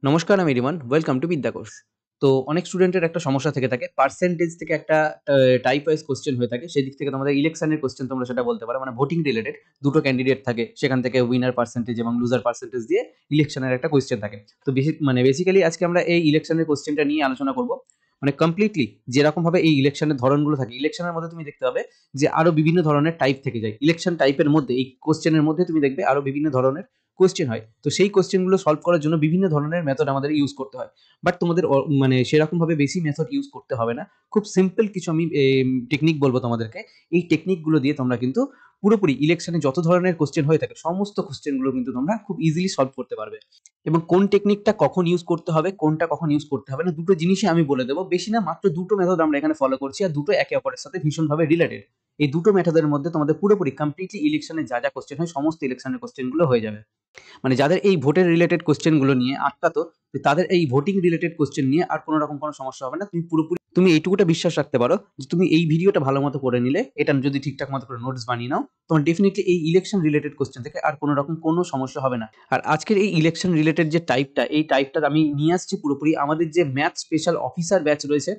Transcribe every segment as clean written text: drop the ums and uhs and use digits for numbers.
নমস্কার, আমি Rimon. Welcome to বিদ্যা কোর্স। তো অনেক স্টুডেন্টের একটা সমস্যা থেকে থাকে। পার্সেন্টেজ থেকে একটা টাইপ ওয়াইজ কোয়েশ্চেন হয়ে থাকে। সেদিক থেকে তোমাদের ইলেকশনের কোয়েশ্চেন তোমরা সেটা বলতে পারো। মানে ভোটিং রিলেটেড ২ টো ক্যান্ডিডেট থাকে। সেখান থেকে উইনার পার্সেন্টেজ এবং লুজার পার্সেন্টেজ দিয়ে ইলেকশনের একটা কোয়েশ্চেন থাকে। তো বেসিক্যালি আজকে আমরা এই ইলেকশনের কোয়েশ্চেনটা নিয়ে আলোচনা করব। মানে কমপ্লিটলি যেরকমভাবে এই ইলেকশনের ধরনগুলো থাকে, ইলেকশনের মধ্যে তুমি দেখতে পাবে যে আরো বিভিন্ন ধরনের টাইপ থেকে যায়। ইলেকশন টাইপের মধ্যে এই কোয়েশ্চেনের মধ্যে তুমি দেখবে আরো বিভিন্ন ধরনের কোয়েশ্চেন হয়। তো সেই কোয়েশ্চেনগুলো সলভ করার জন্য বিভিন্ন ধরনের মেথড আমাদের ইউজ করতে হয়। বাট তোমাদের মানে সেরকমভাবে বেশি মেথড ইউজ করতে হবে না। খুব সিম্পল কিছু আমি টেকনিক বলবো তোমাদেরকে। এই টেকনিকগুলো দিয়ে তোমরা কিন্তু পুরোপুরি ইলেকশনে যত ধরনের কোয়েশ্চেন হয়ে থাকে সমস্ত কোয়েশ্চেনগুলো কিন্তু তোমরা খুব ইজিলি সলভ করতে পারবে। এবং কোন টেকনিকটা কখন ইউজ করতে হবে, কোনটা কখন ইউজ করতে হবে না, দুটো জিনিসই আমি বলে দেবো। বেশি না, মাত্র দুটো মেথড আমরা এখানে ফলো করছি, আর দুটো একে অপরের সাথে ভীষণভাবে রিলেটেড। এই দুটো মেথডের মধ্যে তোমাদের পুরোপুরি কমপ্লিটলি ইলেকশনে যা যা কোয়েশ্চেন হয় সমস্ত ইলেকশনের কোয়েশ্চেনগুলো হয়ে যাবে। মানে যাদের এই ভোটের রিলেটেড কোশ্চেন গুলো নিয়ে আটকাতো, তাদের এই ভোটিং রিলেটেড কোশ্চেন নিয়ে আর কোনো রকম কোনো সমস্যা হবে না। তুমি এইটুকুটা বিশ্বাস রাখতে পারো যে তুমি এই ভিডিওটা ভালো মতো করে নিলে, এটা যদি ঠিকঠাক মতো করে নোটস বানিয়ে নাও, তোমার ডেফিনেটলি এই ইলেকশন রিলেটেড কোশ্চেন থেকে আর কোনো রকম কোনো সমস্যা হবে না। আর আজকের এই ইলেকশন রিলেটেড যে টাইপটা, এই টাইপটা আমি নিয়ে আসছি পুরোপুরি আমাদের যে ম্যাথ স্পেশাল অফিসার ব্যাচ রয়েছে,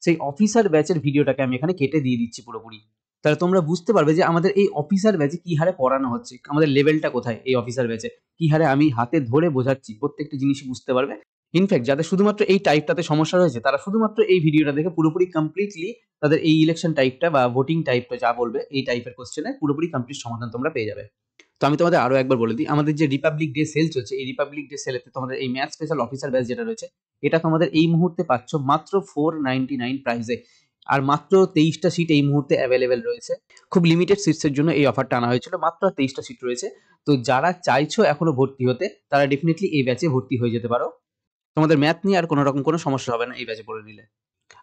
সেই অফিসার ব্যাচের ভিডিওটাকে আমি এখানে কেটে দিয়ে দিচ্ছি পুরোপুরি। তাহলে তোমরা বুঝতে পারবে যে আমাদের এই অফিসার ব্যাচে কি হারে পড়ানো হচ্ছে, আমাদের লেভেলটা কোথায় এই অফিসার ব্যাচে, কি হারে আমি হাতে ধরে বোঝাচ্ছি, প্রত্যেকটা জিনিসই বুঝতে পারবে। ইনফ্যাক্ট যাদের শুধুমাত্র এই টাইপটাতে সমস্যা রয়েছে, তারা শুধুমাত্র এই ভিডিওটা দেখে পুরোপুরি কমপ্লিটলি তাদের এই ইলেকশন টাইপটা বা ভোটিং টাইপটা যা বলবে এই টাইপের কোশ্চেনের পুরোপুরি কমপ্লিট সমাধান তোমরা পেয়ে যাবে। তো আমি তোমাদের আরো একবার বলে দিই, আমাদের যে রিপাবলিক ডে সেল চলছে, এই রিপাবলিক ডে সেলেতে তোমাদের এই ম্যাথ স্পেশাল অফিসার ব্যাচ যেটা রয়েছে, এটা তোমাদের এই মুহূর্তে পাচ্ছ মাত্র 499 প্রাইসে। আর মাত্র 23টা সিট এই মুহূর্তে অ্যাভেলেবেল রয়েছে। খুব লিমিটেড সিটসের জন্য এই অফারটা আনা হয়েছিল। মাত্র 23টা সিট রয়েছে। তো যারা চাইছো এখনো ভর্তি হতে, তারা ডেফিনেটলি এই ব্যাচে ভর্তি হয়ে যেতে পারো। তোমাদের ম্যাথ নিয়ে আর কোনো রকম কোনো সমস্যা হবে না এই ব্যাচে পড়ে নিলে।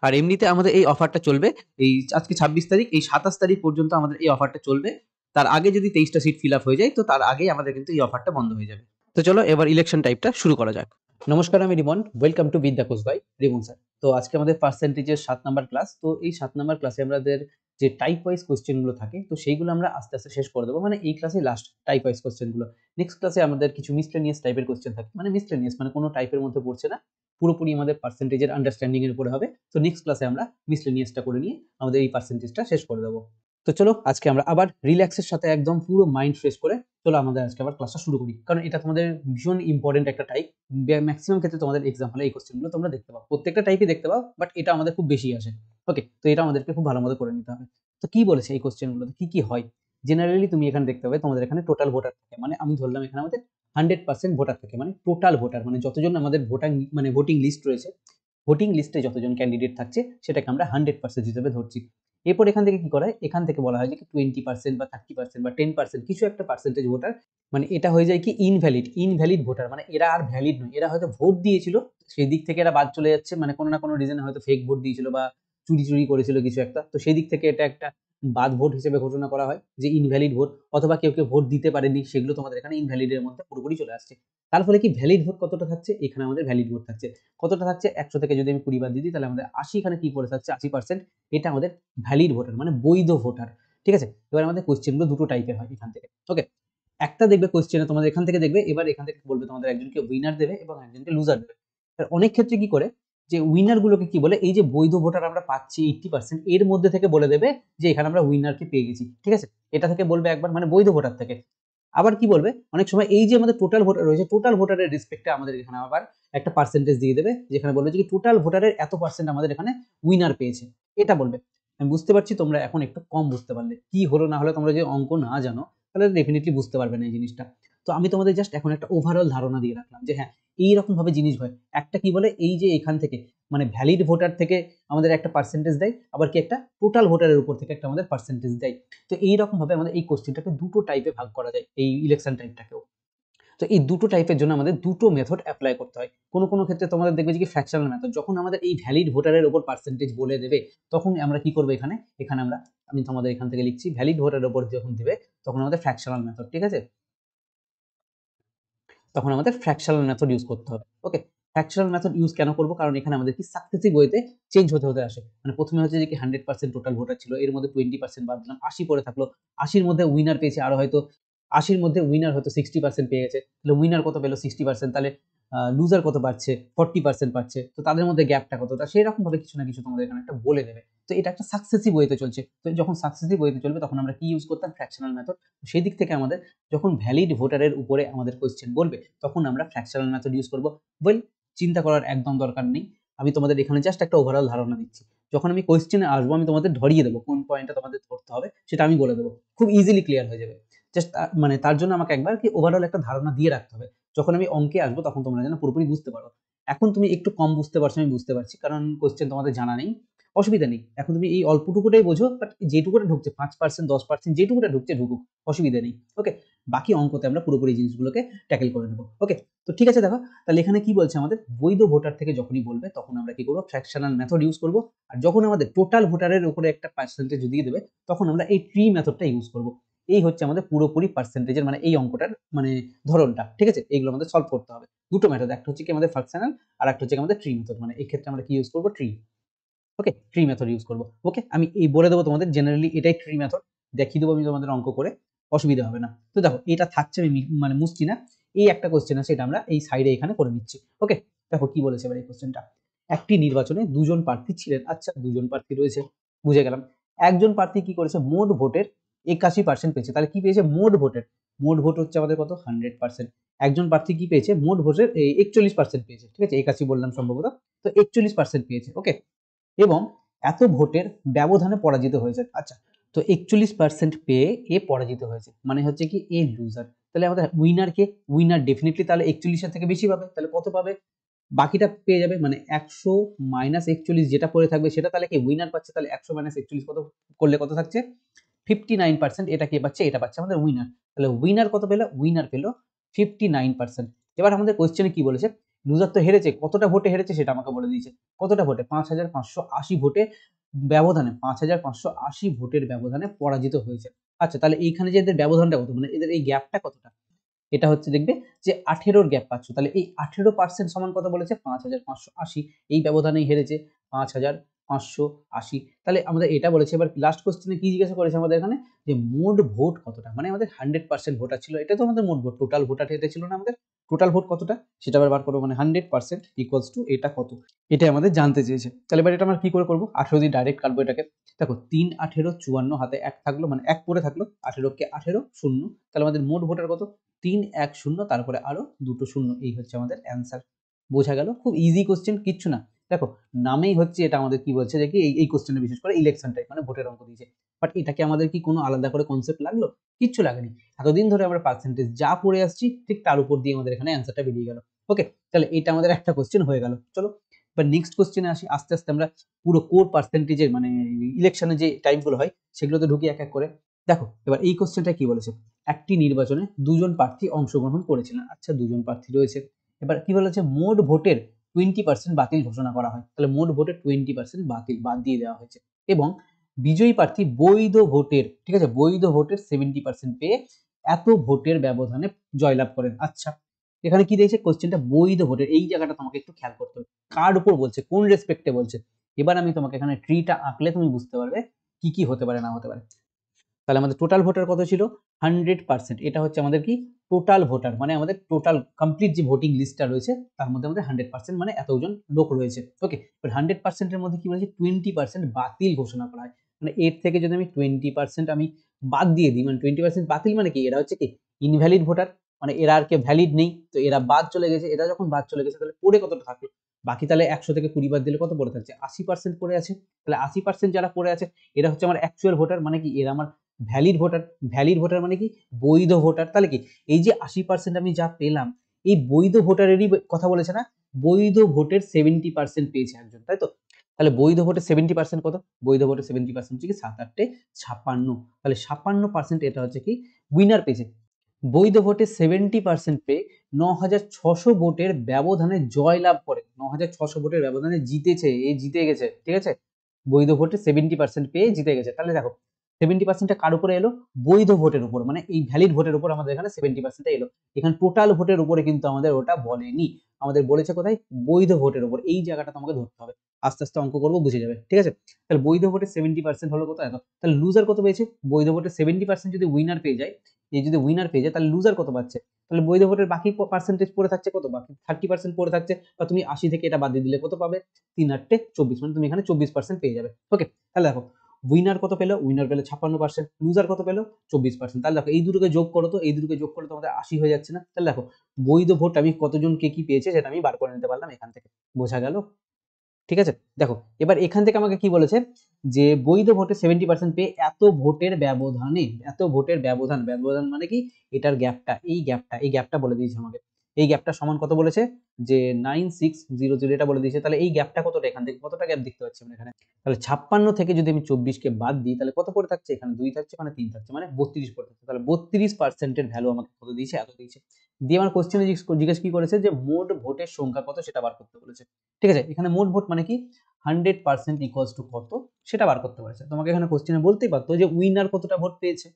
আর এমনিতে আমাদের এই অফারটা চলবে, এই আজকে 26 তারিখ, এই 27 তারিখ পর্যন্ত আমাদের এই অফারটা চলবে। তার আগে যদি 23টা সিট ফিল আপ হয়ে যায়, তো তার আগেই আমাদের কিন্তু এই অফারটা বন্ধ হয়ে যাবে। তো চলো এবার ইলেকশন টাইপটা শুরু করা যাক। নমস্কার, আমি রিমন। ওয়েলকাম টু বিদ্যা কোর্স বাই রিমন স্যার। তো আজকে আমাদের পার্সেন্টেজের 7 নাম্বার ক্লাস। তো এই 7 নাম্বার ক্লাসে আমাদের যে টাইপ ওয়াইজ কোশ্চেন গুলো থাকে, তো সেইগুলো আমরা আস্তে আস্তে শেষ করে দেবো। মানে এই ক্লাসে লাস্ট টাইপ ওয়াইজ কোশ্চেন গুলো। নেক্সট ক্লাসে আমাদের কিছু মিসলেনিয়াস টাইপের কোশ্চেন থাকে। মানে মিসলেনিয়াস মানে কোনো টাইপের মধ্যে পড়ছে না, পুরোপুরি আমাদের পার্সেন্টেজের আন্ডারস্ট্যান্ডিং এর উপরে হবে। তো নেক্সট ক্লাসে আমরা মিসলেনিয়াসটা করে নিয়ে আমাদের এই পার্সেন্টেজটা শেষ করে দেবো। তো চলো আজকে আমরা আবার রিল্যাক্সের সাথে একদম পুরো মাইন্ড ফ্রেশ করে চলো আমাদের আজকে আবার ক্লাসটা শুরু করি, কারণ এটা তোমাদের ভীষণ ইম্পর্টেন্ট একটা টাইপ। ম্যাক্সিমাম ক্ষেত্রে তোমাদের এক্সাম হলে এই কোশ্চেনগুলো তোমরা দেখতে পাও, প্রত্যেকটা টাইপই দেখতে পাও, বাট এটা আমাদের খুব বেশি আসে। ওকে, তো এটা আমাদেরকে খুব ভালো মতো করে নিতে হবে। তো কি বলেছে এই কোশ্চেনগুলোতে, কি কি হয়? জেনারেলি তুমি এখানে দেখতে পাবে তোমাদের এখানে টোটাল ভোটার থাকে। মানে আমি ধরলাম এখানে আমাদের 100% ভোটার থাকে, মানে টোটাল ভোটার, মানে যতজন আমাদের ভোটার মানে ভোটিং লিস্ট রয়েছে, ভোটিং লিস্টে যতজন ক্যান্ডিডেট থাকছে সেটাকে আমরা 100% হিসেবে ধরছি। এরপর এখান থেকে কি করা হয়, এখান থেকে বলা হয় যে 20% বা 30% বা 10% কিছু একটা পার্সেন্টেজ ভোটার, মানে এটা হয়ে যায় কি ইনভ্যালিড ভোটার, মানে এরা আর ভ্যালিড নয়। এরা হয়তো ভোট দিয়েছিল, সেই দিক থেকে এরা বাদ চলে যাচ্ছে, মানে কোনো না কোনো রিজনে হয়তো ফেক ভোট দিয়েছিল বা চুরি করেছিল কিছু একটা, তো সেই দিক থেকে এটা একটা বাদ ভোট হিসেবে ঘোষণা করা হয় যে ইনভ্যালিড ভোট। অথবা কেউ ভোট দিতে পারেনি, সেগুলো তোমাদের এখানে ইনভ্যালিডের মধ্যে পুরোপুরি চলে আসছে। তার ফলে কি ভ্যালিড ভোট কতটা থাকছে, এখানে আমাদের ভ্যালিড ভোট থাকছে কতটা থাকছে, 100 থেকে যদি আমি 20 বাদ দিই, তাহলে আমাদের 80 এখানে কি পড়ে থাকছে, 80%। এটা আমাদের ভ্যালিড ভোটার, মানে বৈধ ভোটার। ঠিক আছে, এবার আমাদের কোশ্চেনগুলো দুটো টাইপের হয় এখান থেকে। ওকে, একটা দেখবে কোশ্চেনে তোমাদের এখান থেকে দেখবে, এবার এখান থেকে বলবে তোমাদের একজনকে উইনার দেবে এবং একজনকে লুজার দেবে। অনেক ক্ষেত্রে কি করে যে উইনার গুলোকে কি বলে, এই যে বৈধ ভোটার আমরা পাচ্ছি 80%, এর মধ্যে থেকে বলে দেবে যে এখানে আমরা উইনারকে পেয়ে গেছি। ঠিক আছে, এটা থেকে বলবে একবার, মানে বৈধ ভোটার থেকে। আবার কি বলবে, অনেক সময় এই যে আমাদের টোটাল ভোটার রয়েছে, টোটাল ভোটারের রেসপেক্টে আমাদের এখানে আবার একটা পার্সেন্টেজ দিয়ে দেবে, যেখানে বলবে যে টোটাল ভোটারের এত পার্সেন্ট আমাদের এখানে উইনার পেয়েছে, এটা বলবে। আমি বুঝতে পারছি তোমরা এখন একটু কম বুঝতে পারলে, কি হলো না হলো তোমরা যে অঙ্ক না জানো, তাহলে ডেফিনেটলি বুঝতে পারবে না এই জিনিসটা। তো আমি তোমাদের জাস্ট এখন একটা ওভারঅল ধারণা দিয়ে রাখলাম যে হ্যাঁ, এইরকম ভাবে জিনিস হয়। একটা কি বলে, এই যে এখান থেকে মানে ভ্যালিড ভোটার থেকে আমাদের একটা পার্সেন্টেজ দেয়, আবার কি একটা টোটাল ভোটারের উপর থেকে একটা আমাদের পার্সেন্টেজ দেয়। তো এইরকম ভাবে আমাদের এই কোশ্চেনটাকে দুটো টাইপে ভাগ করা যায়, এই ইলেকশন টাইপটাকেও। তো এই দুটো টাইপের জন্য আমাদের দুটো মেথড অ্যাপ্লাই করতে হয়। কোনো কোনো ক্ষেত্রে তোমাদের দেখবে যে কি ফ্র্যাকশনাল মেথড, যখন আমাদের এই ভ্যালিড ভোটারের উপর পার্সেন্টেজ বলে দেবে, তখন আমরা কি করবো, এখানে এখানে আমরা, আমি তোমাদের এখান থেকে লিখছি, ভ্যালিড ভোটারের উপর যখন দিবে তখন আমাদের ফ্র্যাকশনাল মেথড। ঠিক আছে, তখন আমাদের ফ্র্যাকশনাল মেথড ইউজ করতে হবে। ওকে, ফ্র্যাকশনাল মেথড ইউজ কেন করবো, কারণ এখানে আমাদের কি সাকসেসিভ ওয়েতে চেঞ্জ হতে হতে আসে। মানে প্রথমে হচ্ছে যে কি 100% টোটাল ভোটার ছিল, এর মধ্যে 20% বাদ দিলাম, 80 পরে থাকলো, 80-র মধ্যে উইনার পেয়েছে আরো হয়তো, 80-র মধ্যে উইনার হয়তো 60% পেয়ে গেছে, তাহলে উইনার কত পেলো 60%, তাহলে লুজার কত পাচ্ছে, 40% পাচ্ছে, তো তাদের মধ্যে গ্যাপটা কত, তা সেরকম ভাবে কিছু না কিছু তোমাদের এখানে একটা বলে দেবে। তো এটা একটা সাকসেসিভ ওয়েতে চলছে। তো যখন সাকসেসিভ ওয়েতে চলবে তখন আমরা কি ইউজ করতাম, ফ্র্যাকশনাল মেথড। সেই দিক থেকে আমাদের যখন ভ্যালিড ভোটারের উপরে আমাদের কোয়েশ্চেন বলবে তখন আমরা ফ্র্যাকশনাল মেথড ইউজ করবো। ওয়েল, চিন্তা করার একদম দরকার নেই, আমি তোমাদের এখানে জাস্ট একটা ওভারঅল ধারণা দিচ্ছি। যখন আমি কোয়েশ্চেনে আসবো আমি তোমাদের ধরিয়ে দেবো কোন পয়েন্টটা তোমাদের ধরতে হবে, সেটা আমি বলে দেবো, খুব ইজিলি ক্লিয়ার হয়ে যাবে। জাস্ট মানে তার জন্য আমাকে একবার কি ওভারঅল একটা ধারণা দিয়ে রাখতে হবে, যখন আমি অঙ্কে আসবো তখন তোমরা যেন পুরোপুরি বুঝতে পারো। এখন তুমি একটু কম বুঝতে পারছো, আমি বুঝতে পারছি, কারণ কোয়েশ্চেন তোমাদের জানা নেই, অসুবিধা নেই। এখন তুমি এই অল্পটুকুটাই বোঝো, বাট যেটুকুটা ঢুকছে 5% 10% যেটুকুটা ঢুকছে ঢুকুক, অসুবিধা নেই। ওকে, বাকি অঙ্কতে আমরা পুরোপুরি জিনিসগুলোকে ট্যাকেল করে নেবো। ওকে, তো ঠিক আছে, দেখো তাহলে এখানে কি বলছে আমাদের, বৈধ ভোটার থেকে যখনই বলবে তখন আমরা কি করবো, ফ্র্যাকশনাল মেথড ইউজ করবো। আর যখন আমাদের টোটাল ভোটারের উপরে একটা পার্সেন্টেজ দিয়ে দেবে তখন আমরা এই ট্রি মেথডটা ইউজ করবো। এই হচ্ছে আমাদের পুরোপুরি পার্সেন্টেজের মানে এই অঙ্কটার মানে ধরনটা। ঠিক আছে, এইগুলো আমাদের সলভ করতে হবে। দুটো মেথড, একটা হচ্ছে কি আমাদের ফ্র্যাকশনাল, আর একটা হচ্ছে আমাদের ট্রি মেথড। মানে এই ক্ষেত্রে আমরা কি ইউজ করবো, ট্রি। ওকে, ট্রি মেথড ইউজ করবো। ওকে, আমি এই বলে দেবো তোমাদের, জেনারেলি এটাই ট্রি মেথড, দেখিয়ে দেবো আমি তোমাদের অঙ্ক করে, অসুবিধা হবে না। তো দেখো এটা থাকছে, আমি মানে মুছছি না। এই একটা কোশ্চেন আছে, এটা আমরা এই সাইডে এখানে করে নিচ্ছি। ওকে, দেখো কি বলেছে এবার এই কোশ্চেনটা, একটি নির্বাচনে দুজন প্রার্থী ছিলেন। আচ্ছা, দুজন প্রার্থী রয়েছে, বুঝে গেলাম। একজন প্রার্থী কি করেছে, মোট ভোটের 81% পেয়েছে। তাহলে কি পেয়েছে, মোট ভোটের, মোট ভোট হচ্ছে আমাদের কত, 100%। একজন প্রার্থী কি পেয়েছে, মোট ভোটের 41% পেয়েছে। ঠিক আছে, 81 বললাম সম্ভবত, তো 41% পেয়েছে। ওকে, এবং এত ভোটের ব্যবধানে পরাজিত হয়েছে। আচ্ছা, তো 41% পেয়ে এ পরাজিত হয়েছে, মানে হচ্ছে কি এ লুজার। তাহলে আমাদের উইনার কে, উইনার ডেফিনেটলি তাহলে 41-এর থেকে বেশি পাবে, তাহলে কত পাবে, বাকিটা পেয়ে যাবে, মানে 100 - 41 যেটা পড়ে থাকবে সেটা তাহলে কি উইনার পাচ্ছে। তাহলে 100 - 41 কত করলে কত থাকছে, 59%। এটা কে পাচ্ছে, এটা পাচ্ছে আমাদের উইনার। তাহলে উইনার কত পেলো, উইনার পেলো 59%। এবার আমাদের কোয়েশ্চেনে কি বলেছে, লুজার তো হেরেছে, কতটা ভোটে হেরেছে সেটা আমাকে বলে দিয়েছে। কতটা ভোটে, 5580 ভোটে ব্যবধানে, 5580 ভোটের ব্যবধানে পরাজিত হয়েছে। আচ্ছা, তাহলে এইখানে যে এদের ব্যবধানটা কত, মানে এদের এই গ্যাপটা কতটা, এটা হচ্ছে দেখবে যে 18-র গ্যাপ পাচ্ছ। তাহলে এই 18% সমান কত বলেছে, 5580। এই ব্যবধানেই হেরেছে 5580। তাহলে আমাদের এটা বলেছে। এবার লাস্ট কোশ্চেনে কি জিজ্ঞাসা করেছে আমাদের এখানে, যে মোট ভোট কতটা, মানে আমাদের 100% ভোটার ছিল, এটা তো আমাদের মোট ভোট, টোটাল ভোটার এটা ছিল না আমাদের, টোটাল ভোট কতটা সেটা আবার বার করবো, মানে 100% ইকুয়ালস টু এটা কত, এটাই আমাদের জানতে চেয়েছে। তাহলে এবার এটা আমরা কি করে করবো, 18 দিয়ে ডাইরেক্ট কাটবো এটাকে। দেখো 3 18 54, হাতে 1 থাকলো, মানে 1 পরে থাকলো, 18 কে 18 শূন্য। তাহলে আমাদের মোট ভোটার কত, 310, তারপরে আরো দুটো শূন্য। এই হচ্ছে আমাদের অ্যান্সার। বোঝা গেল, খুব ইজি কোশ্চেন, কিচ্ছু না। দেখো নামেই হচ্ছে এটা আমাদের কি বলছে, যে কি এই কোশ্চেনে বিশেষ করে ইলেকশন টাইপ, মানে ভোটের অঙ্ক দিয়েছে। বাট এটাকে আমাদের কি কোনো আলাদা করে কনসেপ্ট লাগলো, কিচ্ছু লাগেনি। এতদিন ধরে আমরা পার্সেন্টেজ যা পড়ে আসছি ঠিক তার উপর দিয়ে আমাদের এখানে অ্যান্সারটা বেরিয়ে গেল। ওকে, তাহলে এটা আমাদের একটা কোশ্চেন হয়ে গেল। চলো এবার নেক্সট কোশ্চেনে আসি, আস্তে আস্তে আমরা পুরো কোর পার্সেন্টেজের মানে ইলেকশনে যে টাইপগুলো হয় সেগুলোতে ঢুকি এক এক করে। দেখো এবার এই কোশ্চেনটা কি বলেছে, একটি নির্বাচনে দুজন প্রার্থী অংশগ্রহণ করেছিলেন। আচ্ছা, দুজন প্রার্থী রয়েছে। এবার কি বলেছে, মোট ভোটের 20% বাতিল ঘোষণা করা হয়। তাহলে মোট ভোটের 20% বাতিল, বাদ দিয়ে দেওয়া হয়েছে। এবং বিজয়ী প্রার্থী বৈধ ভোটের, ঠিক আছে, বৈধ ভোটের 70% পেয়ে এত ভোটের ব্যবধানে জয়লাভ করেন। আচ্ছা, এখানে কি দিয়েছে কোশ্চেনটা, বৈধ ভোটের, এই জায়গাটা তোমাকে একটু খেয়াল করতে হবে, কার উপর বলছে, কোন রেসপেক্টে বলছে। এবার আমি তোমাকে এখানে ট্রিটা আঁকলে তুমি বুঝতে পারবে কি কি হতে পারে না হতে পারে। তাহলে আমাদের টোটাল ভোটার কত ছিল, 100%। এটা হচ্ছে আমাদের কি টোটাল ভোটার, মানে আমাদের টোটাল কমপ্লিট যে ভোটিং লিস্টটা রয়েছে তার মধ্যে আমাদের 100%, মানে এতজন লোক রয়েছে। ওকে, এবার 100%-এর মধ্যে কি বলেছে, 20% বাতিল ঘোষণা করা হয়। মানে এর থেকে যদি আমি 20% আমি বাদ দিয়ে দিই, মানে 20% বাতিল মানে কি, এরা হচ্ছে কি ইনভ্যালিড ভোটার, মানে এরা আর কে ভ্যালিড নেই, তো এরা বাদ চলে গেছে। এরা যখন বাদ চলে গেছে তাহলে পড়ে কতটা থাকলো, বাকি তাহলে 100 থেকে 20 বাদ দিলে কত পড়ে থাকছে, 80% পড়ে আছে। তাহলে 80% যারা পড়ে আছে এরা হচ্ছে আমার অ্যাকচুয়াল ভোটার, মানে কি এরা আমার ভ্যালিড ভোটার। ভ্যালিড ভোটার মানে কি, বৈধ ভোটার। তাহলে কি এই যে 80% আমি যা পেলাম, এই বৈধ ভোটারেরই কথা বলেছে না, বৈধ ভোটের 70% পেয়েছে একজন, তাই তো। তাহলে বৈধ ভোটের 70% কত, বৈধ ভোটের 70% হচ্ছে কি 7 8 56। তাহলে 56% এটা হচ্ছে কি উইনার পেয়েছে। বৈধ ভোটে 70% পেয়ে 9600 ভোটের ব্যবধানে জয় লাভ করে, 9600 ভোটের ব্যবধানে জিতেছে, এ জিতে গেছে। ঠিক আছে, বৈধ ভোটে 70% পেয়ে জিতে গেছে। তাহলে দেখো 70%টা কার উপরে এলো, বৈধ ভোটের উপর, মানে এই ভ্যালিড ভোটের উপর আমাদের এখানে 70% এলো। এখানে টোটাল ভোটের উপরে কিন্তু আমাদের ওটা বলেনি, আমাদের বলেছে কোথায়, বৈধ ভোটের উপর। এই জায়গাটা তোমাকে ধরতে হবে। আস্তে আস্তে অঙ্ক করবো, বুঝে যাবে, ঠিক আছে। তাহলে বৈধ ভোটে 70% হলো কত, এত। তাহলে লুজার কত পেয়েছে, বৈধ ভোটে 70% যদি উইনার পেয়ে যায়, এই যদি উইনার পেয়ে যায় তাহলে লুজার কত পাচ্ছে, তাহলে বৈধ ভোটের বাকি পার্সেন্টেজ পড়ে থাকছে কত, বাকি 30% পড়ে থাকছে, বা তুমি 80 থেকে এটা বাদ দিয়ে দিলে কত পাবে, 3 8 24, মানে তুমি এখানে 24% পেয়ে যাবে। ওকে, তাহলে দেখো উইনার কত পেলো, উইনার পেলো 56%, লুজার কত পেলো 24%। তাহলে দেখো এই দুটোকে যোগ করো তো, এই দুটোকে যোগ করলে তোমাদের 80 হয়ে যাচ্ছে না। তাহলে দেখো বৈধ ভোট আমি কতজন কে কি পেয়েছে সেটা আমি বার করে নিতে পারলাম এখান থেকে, বোঝা গেল, ঠিক আছে। দেখো এবার এখান থেকে আমাকে কি বলেছে, যে বৈধ ভোটে 70% পেয়ে এত ভোটের ব্যবধানে, এত ভোটের ব্যবধান, ব্যবধান মানে কি, এটার গ্যাপটা, এই গ্যাপটা বলে দিয়েছে আমাকে, এই গ্যাপটা সমান কত বলেছে, যে 9600, এটা বলে দিয়েছে। তাহলে এই গ্যাপটা কতটা, এখান থেকে কতটা গ্যাপ দেখতে পাচ্ছি আমরা এখানে, তাহলে 56 থেকে যদি আমি 24 কে বাদ দিই তাহলে কত পড়ে থাকছে, এখানে 2 থাকছে, মানে 3 থাকছে, মানে 32 পড়ে থাকছে। তাহলে 32% ভ্যালু আমাকে কত দিয়েছে, এত দিয়েছে। দিয়ে আমার কোশ্চেনে জিজ্ঞেস কি করেছে, যে মোট ভোটের সংখ্যা কত সেটা বার করতে বলেছে, ঠিক আছে। এখানে মোট ভোট মানে কি, 100% ইকুয়ালস টু কত সেটা বার করতে পারছে। তোমাকে এখানে কোশ্চেনে বলতেই পারতো যে উইনার কতটা ভোট পেয়েছে,